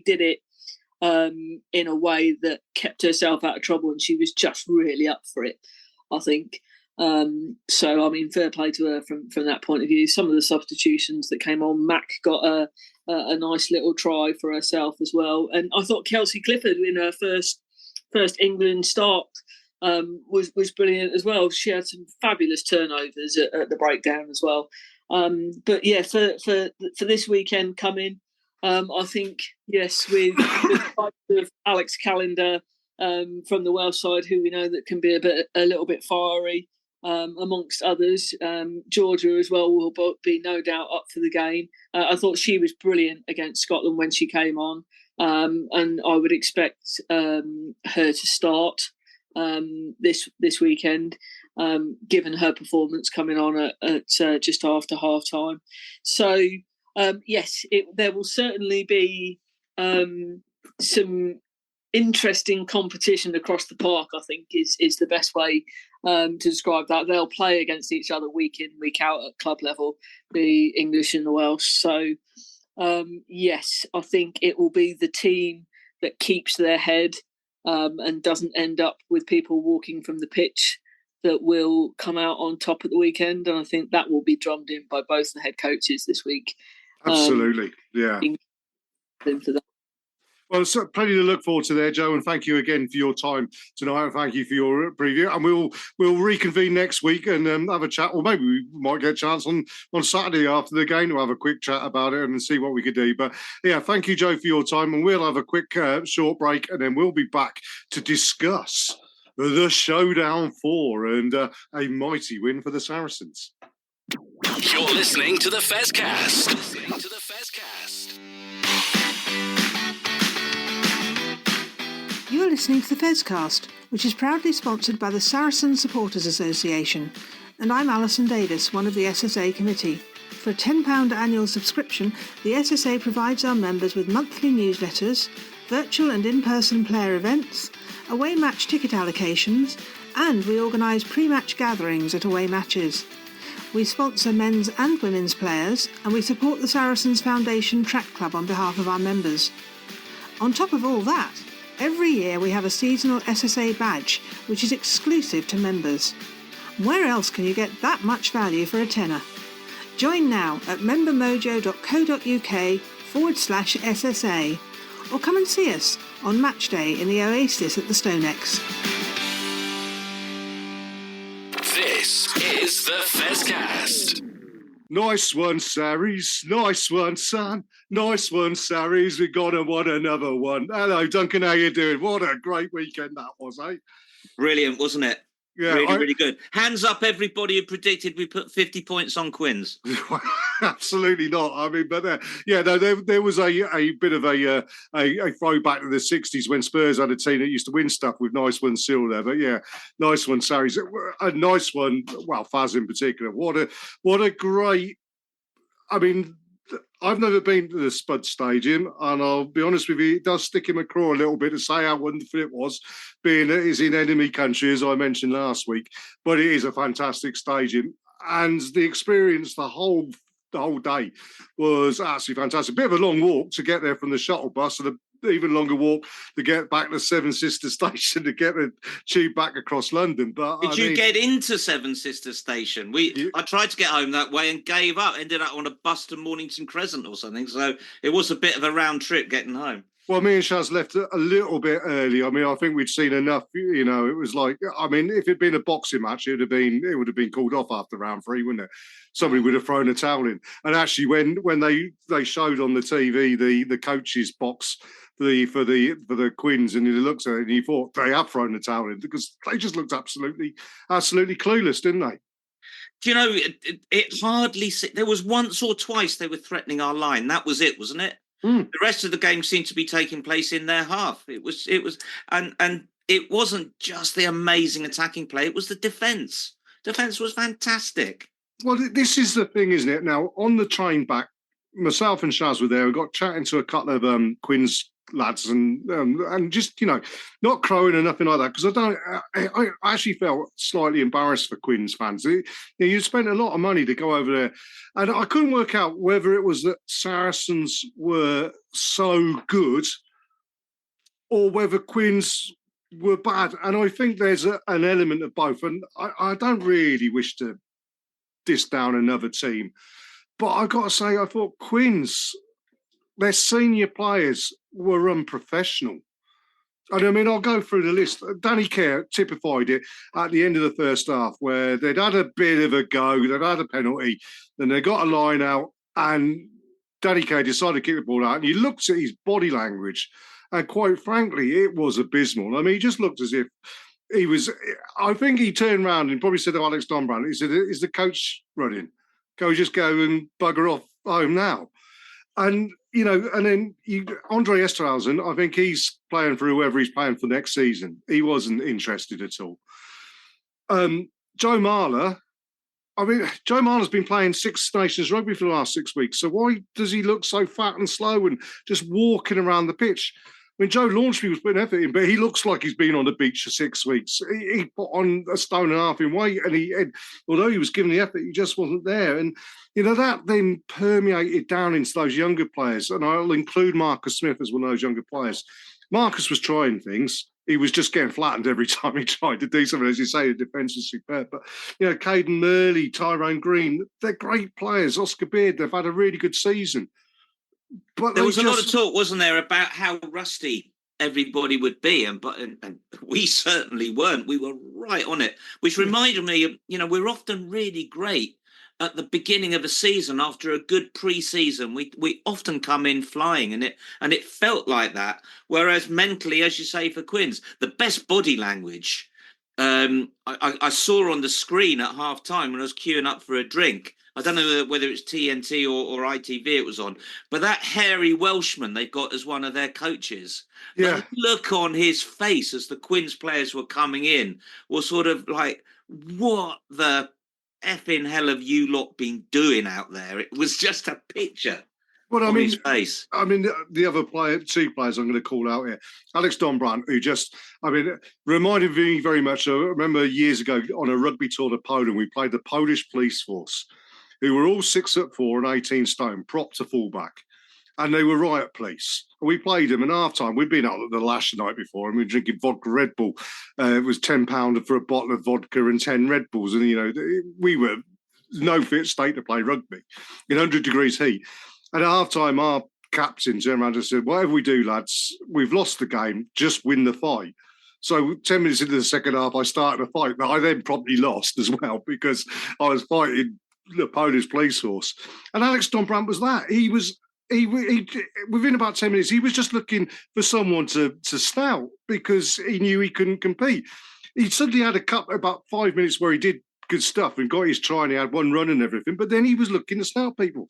did it in a way that kept herself out of trouble, and she was just really up for it, I think. So, I mean, fair play to her from that point of view. Some of the substitutions that came on, Mac got a nice little try for herself as well. And I thought Kelsey Clifford in her first England start was brilliant as well. She had some fabulous turnovers at the breakdown as well. But yeah, for this weekend coming, I think, yes, with the type of Alex Callender from the Welsh side, who we know that can be a little bit fiery, amongst others. Georgia as well will be no doubt up for the game. I thought she was brilliant against Scotland when she came on, and I would expect her to start this weekend, given her performance coming on at just after half time. So yes, there will certainly be some interesting competition across the park, I think is the best way to describe that. They'll play against each other week in, week out at club level, the English and the Welsh. So yes, I think it will be the team that keeps their head and doesn't end up with people walking from the pitch that will come out on top at the weekend. And I think that will be drummed in by both the head coaches this week. Absolutely, yeah. For that. Well, so plenty to look forward to there, Joe, and thank you again for your time tonight, and thank you for your preview. And we'll reconvene next week and have a chat, or maybe we might get a chance on Saturday after the game to have a quick chat about it and see what we could do. But yeah, thank you, Joe, for your time, and we'll have a quick short break, and then we'll be back to discuss the Showdown 4 and a mighty win for the Saracens. You're listening to the Fezcast. You're listening to the Fezcast, which is proudly sponsored by the Saracen Supporters Association, and I'm Alison Davis, one of the SSA committee. For a £10 annual subscription, the SSA provides our members with monthly newsletters, virtual and in-person player events, away match ticket allocations, and we organise pre-match gatherings at away matches. We sponsor men's and women's players, and we support the Saracens Foundation Track Club on behalf of our members. On top of all that, every year we have a seasonal SSA badge, which is exclusive to members. Where else can you get that much value for a tenner? Join now at membermojo.co.uk/SSA, or come and see us on match day in the Oasis at the Stonex. This is the Fezcast. Nice one, Sarries. Nice one, son. Nice one, Sarries. We got to want another one. Hello, Duncan. How you doing? What a great weekend that was, eh? Brilliant, wasn't it? Yeah, really good. Hands up, everybody who predicted we put 50 points on Quins. Absolutely not. I mean, but there was a bit of a throwback to the 60s when Spurs had a team that used to win stuff with nice one still there. But yeah, nice one, Sarries. A nice one. Well, Faz in particular. What a great. I mean, I've never been to the Spud Stadium, and I'll be honest with you, it does stick in my craw a little bit to say how wonderful it was, being it is in enemy country, as I mentioned last week. But it is a fantastic stadium, and the experience the whole day was absolutely fantastic. Bit of a long walk to get there from the shuttle bus, and an even longer walk to get back to Seven Sisters Station to get the tube back across London. But Did you get into Seven Sisters Station? I tried to get home that way and gave up. Ended up on a bus to Mornington Crescent or something. So it was a bit of a round trip getting home. Well, me and Shaz left a little bit early. I mean, I think we'd seen enough. You know, it was like, I mean, if it'd been a boxing match, it would have been called off after round 3, wouldn't it? Somebody would have thrown a towel in. And actually, when they showed on the TV the coaches box for the Quins, and he looked at it and he thought they have thrown the towel in because they just looked absolutely clueless, didn't they? Do you know, it hardly. There was once or twice they were threatening our line. That was it, wasn't it? The rest of the game seemed to be taking place in their half. It was, and it wasn't just the amazing attacking play. It was the defence. Defence was fantastic. Well, this is the thing, isn't it? Now, on the train back, myself and Shaz were there. We got chatting to a couple of Quins lads and just, you know, not crowing or nothing like that, because I actually felt slightly embarrassed for Quins fans. You spent a lot of money to go over there, and I couldn't work out whether it was that Saracens were so good or whether Quins were bad. And I think there's an element of both. And I don't really wish to diss down another team, but I've got to say, I thought Quins, their senior players were unprofessional. And I mean, I'll go through the list. Danny Kerr typified it at the end of the first half, where they'd had a bit of a go, they'd had a penalty, then they got a line out, and Danny Kerr decided to kick the ball out, and he looked at his body language, and quite frankly, it was abysmal. I mean, he just looked as if he was, I think he turned around and probably said to Alex Donbrand, he said, "Is the coach running? Just go and bugger off home now." And, you know, and then Andre Esterhausen, I think he's playing for whoever he's playing for next season. He wasn't interested at all. Joe Marler, I mean, Joe Marler's been playing Six Nations rugby for the last 6 weeks. So why does he look so fat and slow and just walking around the pitch? I mean, Joe Launchby was putting effort in, but he looks like he's been on the beach for 6 weeks. He put on a stone and a half in weight, and although he was giving the effort, he just wasn't there. And, you know, that then permeated down into those younger players. And I'll include Marcus Smith as one of those younger players. Marcus was trying things. He was just getting flattened every time he tried to do something. As you say, the defence was superb. But, you know, Caden Murley, Tyrone Green, they're great players. Oscar Beard, they've had a really good season. But there was a lot of talk, wasn't there, about how rusty everybody would be, and we certainly weren't. We were right on it, which reminded me of, you know, we're often really great at the beginning of a season after a good pre-season. We often come in flying, and it felt like that. Whereas mentally, as you say, for Quins, the best body language I saw on the screen at half time when I was queuing up for a drink. I don't know whether it's TNT or ITV it was on, but that hairy Welshman they've got as one of their coaches, the look on his face as the Quins players were coming in was sort of like, what the effing hell have you lot been doing out there? It was just a picture. Well, on his face. I mean, the other two players I'm going to call out here, Alex Dombrandt, who reminded me very much. I remember years ago on a rugby tour to Poland, we played the Polish police force, who were all 6'4" and 18 stone, prop to fullback. And they were riot police. We played them in half time. We'd been out at the Lash the night before and we were drinking vodka Red Bull. It was £10 for a bottle of vodka and 10 Red Bulls. And, we were no fit state to play rugby in 100 degrees heat. And at half time, our captain turned around and said, whatever we do, lads, we've lost the game, just win the fight. So 10 minutes into the second half, I started a fight that I then probably lost as well because I was fighting the Polish police force. And Alex Dombrandt was that. He within about 10 minutes, he was just looking for someone to snout because he knew he couldn't compete. He suddenly had about 5 minutes where he did good stuff and got his try and he had one run and everything, but then he was looking to snout people.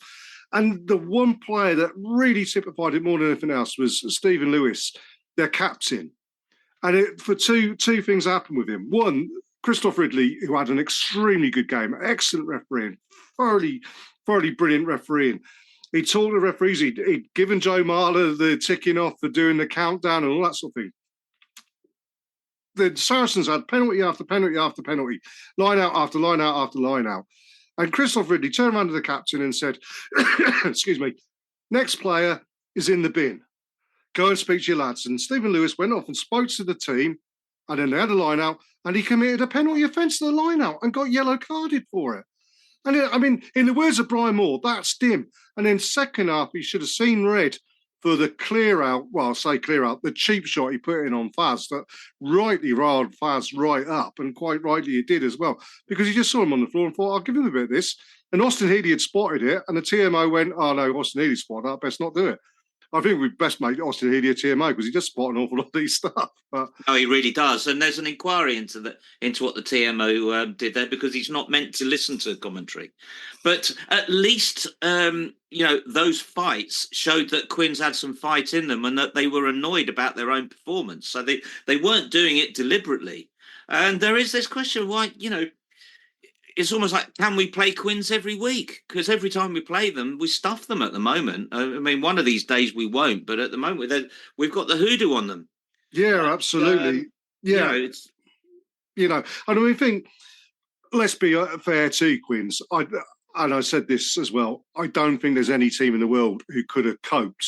And the one player that really typified it more than anything else was Stephen Lewis, their captain. And for two things happened with him. One, Christoph Ridley, who had an extremely good game, excellent refereeing, thoroughly brilliant refereeing. He told the referees, he'd given Joe Marler the ticking off for doing the countdown and all that sort of thing. The Saracens had penalty after penalty after penalty, line out after line out after line out. And Christoph Ridley turned around to the captain and said, excuse me, next player is in the bin. Go and speak to your lads. And Stephen Lewis went off and spoke to the team, and then they had a line out, and he committed a penalty offence to the line out and got yellow carded for it. And in the words of Brian Moore, that's dim. And then second half, he should have seen red for the clear out. Well, I'll say clear out, the cheap shot he put in on Faz that rightly riled Faz right up, and quite rightly he did as well, because he just saw him on the floor and thought, I'll give him a bit of this. And Austin Healey had spotted it, and the TMO went, oh no, Austin Healey spotted that, best not do it. I think we'd best make Austin Healey a TMO because he does spot an awful lot of these stuff. But no, he really does. And there's an inquiry into what the TMO did there because he's not meant to listen to commentary. But at least, those fights showed that Quins had some fight in them and that they were annoyed about their own performance. So they weren't doing it deliberately. And there is this question of why, it's almost like, can we play Quins every week? Because every time we play them, we stuff them at the moment. I mean, one of these days we won't, but at the moment we've got the hoodoo on them. Yeah, absolutely. I think, let's be fair to Quins. I said this as well, I don't think there's any team in the world who could have coped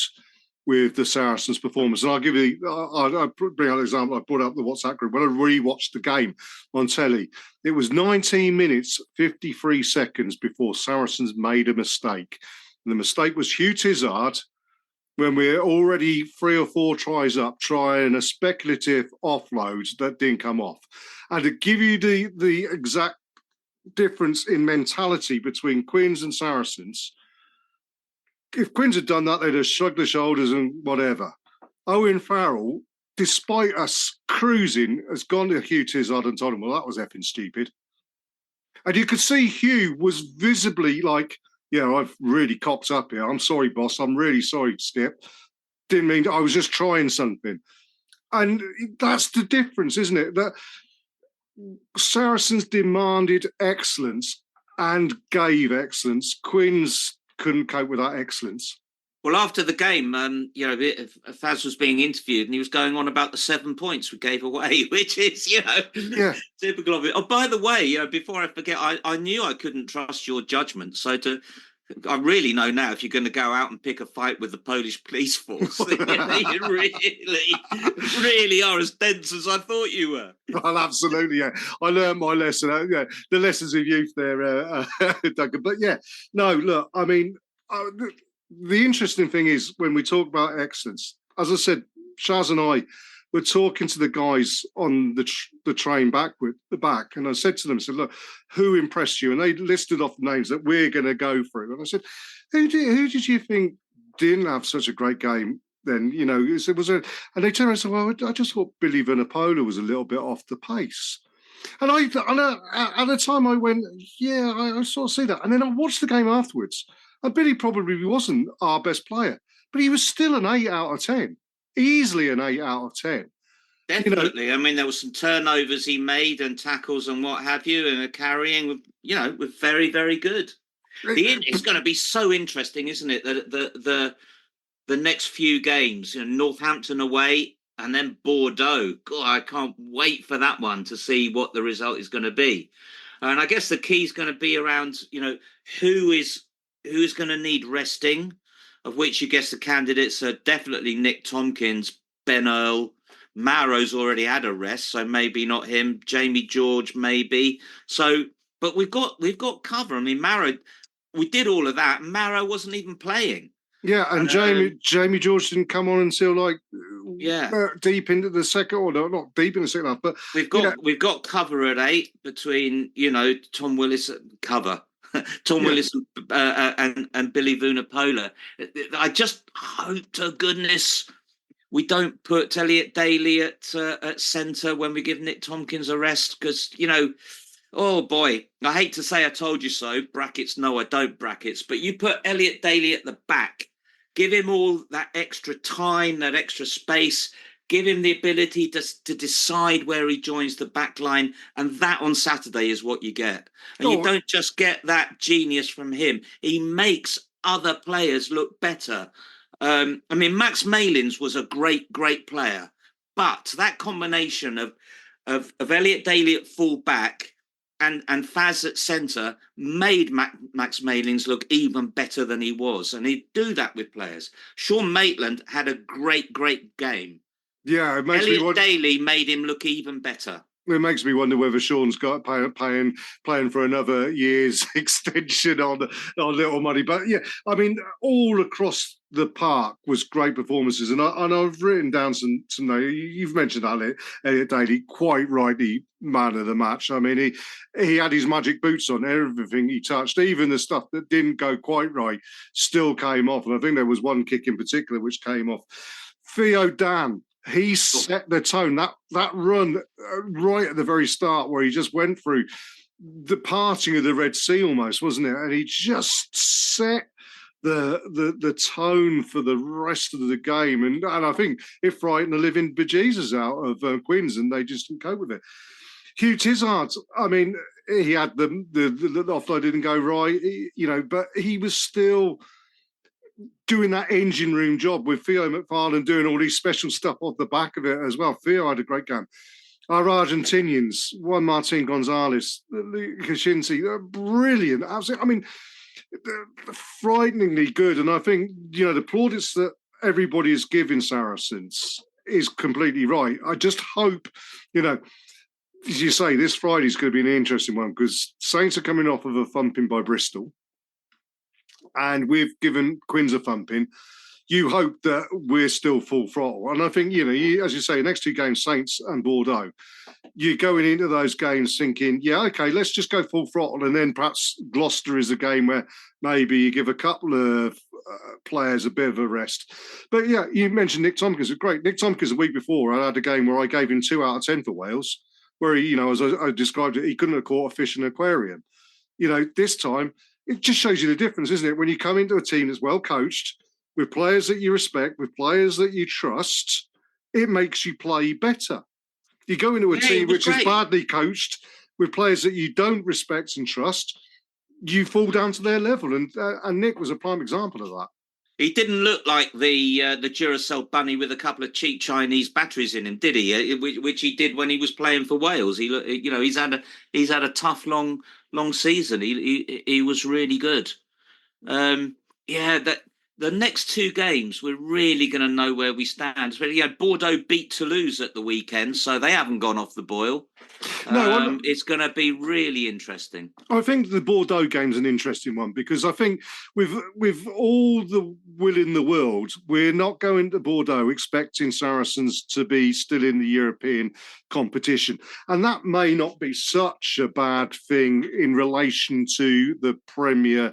with the Saracens' performance. And I'll give you, I'll bring out an example. I brought up the WhatsApp group. When I rewatched the game on telly, it was 19 minutes, 53 seconds before Saracens made a mistake. And the mistake was Hugh Tizard, when we're already 3 or 4 tries up, trying a speculative offload that didn't come off. And to give you the exact difference in mentality between Quins and Saracens, if Quins had done that, they'd have shrugged their shoulders and whatever. Owen Farrell, despite us cruising, has gone to Hugh Tizard and told him, well, that was effing stupid. And you could see Hugh was visibly like, I've really copped up here. I'm sorry, boss. I'm really sorry, Skip. Didn't mean, I was just trying something. And that's the difference, isn't it? That Saracens demanded excellence and gave excellence. Quins couldn't cope with that excellence. Well, after the game, Faz was being interviewed and he was going on about the 7 points we gave away, which is, typical of it. Oh, by the way, before I forget, I knew I couldn't trust your judgment. So I really know now if you're going to go out and pick a fight with the Polish police force, you really are as dense as I thought you were. Well, absolutely, yeah. I learned my lesson. The lessons of youth there, Duncan. But look, I mean, the interesting thing is when we talk about excellence, as I said, Shaz and I were talking to the guys on the train back, and I said to them, look, who impressed you? And they listed off the names that we're going to go through. And I said, who did you think didn't have such a great game then? It was and they turned around and said, well, I just thought Billy Vunipola was a little bit off the pace. And at the time I went, I sort of see that. And then I watched the game afterwards. And Billy probably wasn't our best player, but he was still an 8 out of 10. Easily an 8 out of 10. Definitely. I mean, there were some turnovers he made and tackles and what have you, and the carrying, were very, very good. It's going to be so interesting, isn't it? The next few games, Northampton away and then Bordeaux. God, I can't wait for that one to see what the result is going to be. And I guess the key is going to be around, who's going to need resting, of which you guess the candidates are definitely Nick Tompkins, Ben Earl. Maro's already had a rest, so maybe not him. Jamie George, maybe. So, but we've got cover. I mean, Maro, we did all of that. Maro wasn't even playing. Yeah, and Jamie George didn't come on until deep into the second, or not deep in the second half, but we've got cover at 8 between Tom Willis cover. Tom Willis and Billy Vunipola. I just hope to goodness we don't put Elliot Daly at centre when we give Nick Tompkins a rest, because oh boy, I hate to say I told you so, brackets, no I don't brackets, but you put Elliot Daly at the back, give him all that extra time, that extra space, give him the ability to decide where he joins the back line, and that on Saturday is what you get. And you don't just get that genius from him. He makes other players look better. Max Malins was a great, great player, but that combination of Elliot Daly at full back and Faz at centre made Max Malins look even better than he was, and he'd do that with players. Sean Maitland had a great, great game. Yeah, Elliot Daly made him look even better. It makes me wonder whether Sean's got playing for another year's extension on little money. But yeah, all across the park was great performances, and I've written down some. You've mentioned Elliot Daly, quite rightly man of the match. He had his magic boots on. Everything he touched, even the stuff that didn't go quite right, still came off. And I think there was one kick in particular which came off. Theo Dan. He set the tone, that run right at the very start, where he just went through the parting of the Red Sea almost, wasn't it? And he just set the tone for the rest of the game. And I think it frightened the living bejesus out of Quins, and they just didn't cope with it. Hugh Tizard, he had the offload didn't go right, but he was still doing that engine room job with Theo McFarlane doing all these special stuff off the back of it as well. Theo had a great game. Our Argentinians, Juan Martin Gonzalez, Kaczynski, they're brilliant. Absolutely, frighteningly good. And I think, the plaudits that everybody is giving Saracens is completely right. I just hope, as you say, this Friday's going to be an interesting one, because Saints are coming off of a thumping by Bristol, and we've given Quins a thumping. You hope that we're still full throttle. And I think, as you say, next two games, Saints and Bordeaux, you're going into those games thinking, yeah, okay, let's just go full throttle. And then perhaps Gloucester is a game where maybe you give a couple of players a bit of a rest. But yeah, you mentioned Nick Tompkins. Great. Nick Tompkins, a week before, I had a game where I gave him 2 out of 10 for Wales, where he, as I described it, he couldn't have caught a fish in an aquarium. This time, it just shows you the difference, isn't it? When you come into a team that's well coached, with players that you respect, with players that you trust, it makes you play better. You go into a team which is badly coached, with players that you don't respect and trust, you fall down to their level. And Nick was a prime example of that. He didn't look like the Duracell bunny with a couple of cheap Chinese batteries in him, did he? Which he did when he was playing for Wales. He's had a tough long season. He was really good. The next 2 games, we're really going to know where we stand. Bordeaux beat Toulouse at the weekend, so they haven't gone off the boil. It's going to be really interesting. I think the Bordeaux game's an interesting one, because I think with all the will in the world, we're not going to Bordeaux expecting Saracens to be still in the European competition. And that may not be such a bad thing in relation to the Premier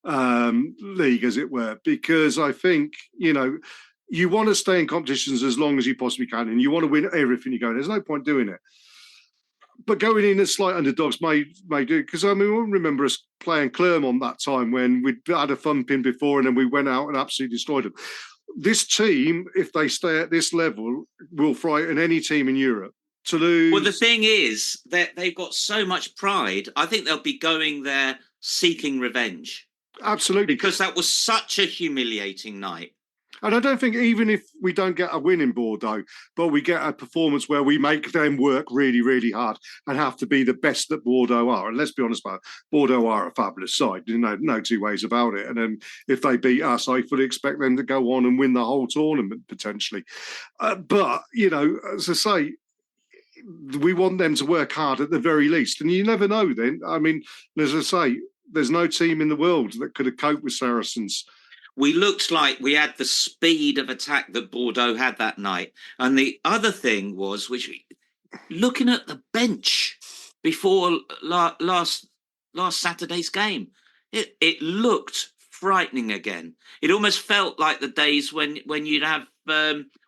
league, as it were, because I think, you want to stay in competitions as long as you possibly can, and you want to win everything you go. There's no point doing it. But going in as slight underdogs may do, because we remember us playing Clermont that time when we'd had a thumping before and then we went out and absolutely destroyed them. This team, if they stay at this level, will frighten any team in Europe. Toulouse. Well, the thing is that they've got so much pride. I think they'll be going there seeking revenge. Absolutely. Because that was such a humiliating night. And I don't think even if we don't get a win in Bordeaux, but we get a performance where we make them work really, really hard and have to be the best that Bordeaux are. And let's be honest about it, Bordeaux are a fabulous side. No two ways about it. And then if they beat us, I fully expect them to go on and win the whole tournament potentially. But, as I say, we want them to work hard at the very least. And you never know then. I mean, as I say, there's no team in the world that could have coped with Saracens. We looked like we had the speed of attack that Bordeaux had that night. And the other thing was, looking at the bench before last Saturday's game, it looked frightening again. It almost felt like the days when you'd have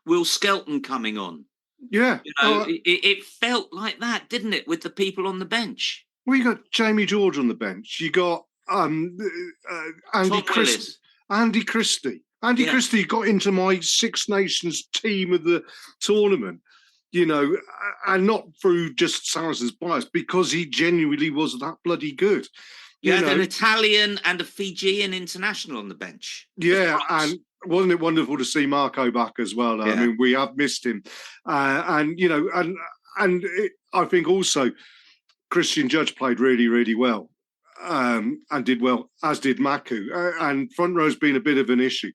Will Skelton coming on. Yeah. It felt like that, didn't it, with the people on the bench? Well, you got Jamie George on the bench. You got Andy Christie. Andy Christie. Andy Christie got into my Six Nations team of the tournament, and not through just Saracens bias, because he genuinely was that bloody good. You had an Italian and a Fijian international on the bench. Yeah, and wasn't it wonderful to see Marco back as well? Yeah. I mean, we have missed him. I think also Christian Judge played really, really well. And did well, as did Maku. And front row's been a bit of an issue.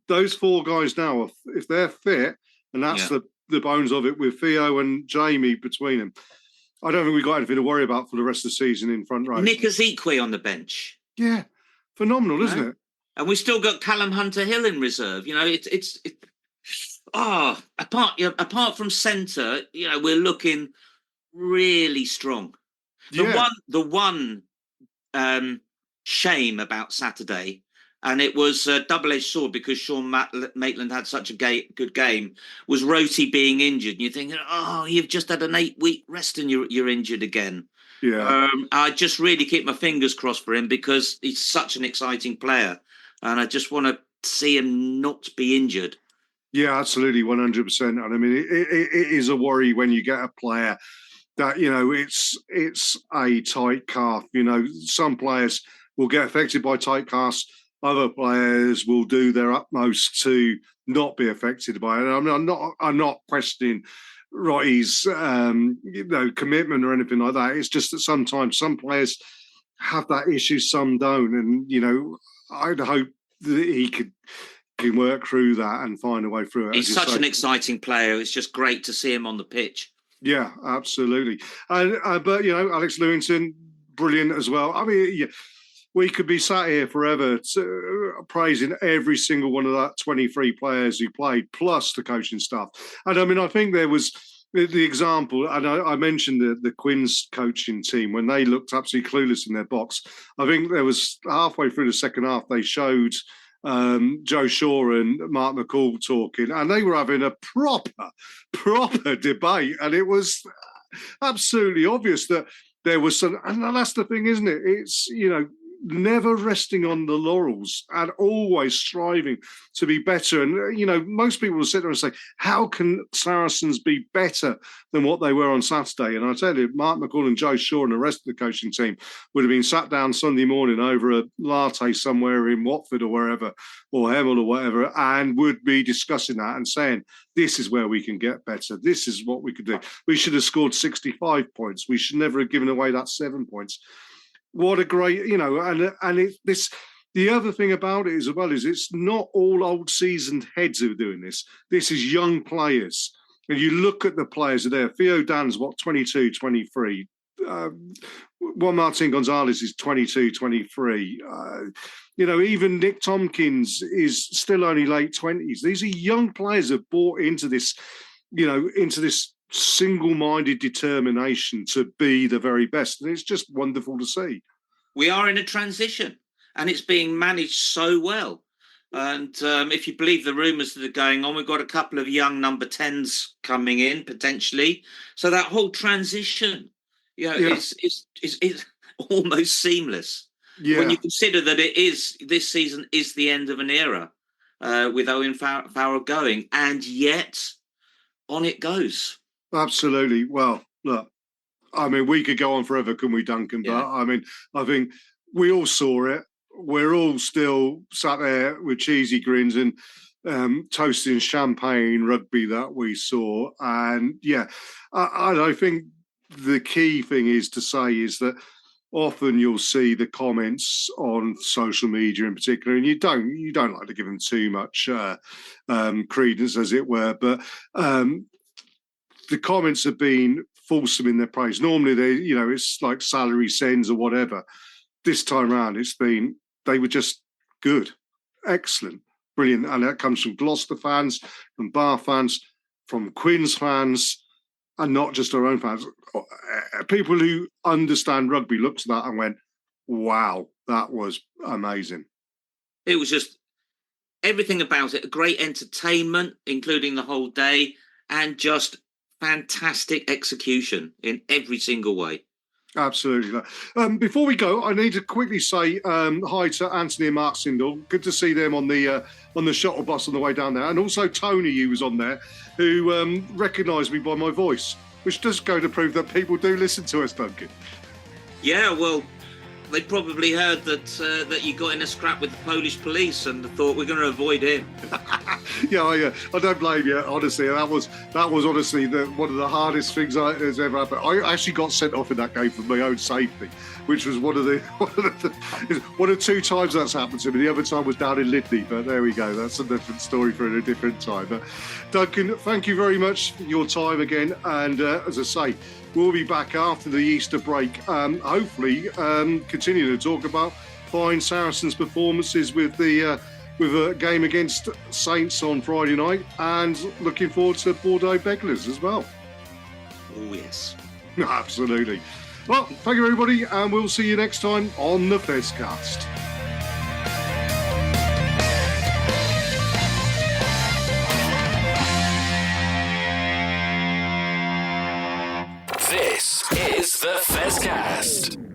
Those four guys now, if they're fit, and that's the bones of it with Theo and Jamie between them, I don't think we've got anything to worry about for the rest of the season in front row. Nick Ezekwe on the bench. Yeah, phenomenal, isn't it? And we still got Callum Hunter-Hill in reserve. Apart from centre, we're looking really strong. The one shame about Saturday, and it was a double-edged sword because Sean Maitland had such a good game, was Roti being injured. And you're thinking, you've just had an 8-week rest and you're injured again. Yeah. I just really keep my fingers crossed for him because he's such an exciting player, and I just want to see him not be injured. Yeah, absolutely, 100%. And I mean, it is a worry when you get a player that, it's a tight calf. Some players will get affected by tight calves. Other players will do their utmost to not be affected by it. I mean, I'm not questioning Rotty's, commitment or anything like that. It's just that sometimes some players have that issue, some don't. And, I'd hope that he can work through that and find a way through it. He's such an exciting player. It's just great to see him on the pitch. Yeah, absolutely. But, Alex Lewington, brilliant as well. I mean, we could be sat here forever praising every single one of that 23 players who played, plus the coaching staff. And, I mean, I think there was the example, and I mentioned the Quins coaching team, when they looked absolutely clueless in their box. I think there was halfway through the second half, they showed Joe Shaw and Mark McCall talking, and they were having a proper debate, and it was absolutely obvious that there was some, and that's the thing, isn't it? It's, never resting on the laurels and always striving to be better. And, most people will sit there and say, how can Saracens be better than what they were on Saturday? And I tell you, Mark McCall and Joe Shaw and the rest of the coaching team would have been sat down Sunday morning over a latte somewhere in Watford or wherever, or Hemel or whatever, and would be discussing that and saying, this is where we can get better. This is what we could do. We should have scored 65 points. We should never have given away that 7 points. What a great, the other thing about it as well is it's not all old seasoned heads who are doing this. This is young players. And you look at the players that are there. Theo Dan's, 22, 23. Juan Martin Gonzalez is 22, 23. Even Nick Tompkins is still only late 20s. These are young players that bought into this, into this single-minded determination to be the very best. And it's just wonderful to see. We are in a transition, and it's being managed so well. And if you believe the rumours that are going on, we've got a couple of young number 10s coming in, potentially. So that whole transition, is almost seamless. Yeah. When you consider that this season is the end of an era with Owen Farrell going, and yet on it goes. Absolutely. Well, look, I mean, we could go on forever, couldn't we, Duncan? But I mean, I think we all saw it. We're all still sat there with cheesy grins and toasting champagne rugby that we saw. And I think the key thing is that often you'll see the comments on social media in particular, and you don't like to give them too much credence, as it were, but the comments have been fulsome in their praise. Normally it's like salary sends or whatever. This time around they were just good, excellent, brilliant. And that comes from Gloucester fans, from Bath fans, from Quins fans, and not just our own fans. People who understand rugby looked at that and went, wow, that was amazing. It was just everything about it, great entertainment, including the whole day, and just fantastic execution in every single way. Absolutely. Before we go, I need to quickly say hi to Anthony and Mark Sindel. Good to see them on the shuttle bus on the way down there. And also Tony, who was on there, who recognised me by my voice, which does go to prove that people do listen to us, Duncan. Yeah, well, they probably heard that you got in a scrap with the Polish police and thought we're going to avoid him. Yeah, I don't blame you. Honestly, that was honestly one of the hardest things that's ever happened. I actually got sent off in that game for my own safety, which was one of two times that's happened to me. The other time was down in Lydney, but there we go. That's a different story for a different time. But Duncan, thank you very much for your time again. And as I say, we'll be back after the Easter break, hopefully continuing to talk about fine Saracens performances with a game against Saints on Friday night, and looking forward to Bordeaux Beglers as well. Oh, yes. Absolutely. Well, thank you, everybody, and we'll see you next time on the Fezcast. This is the Fezcast.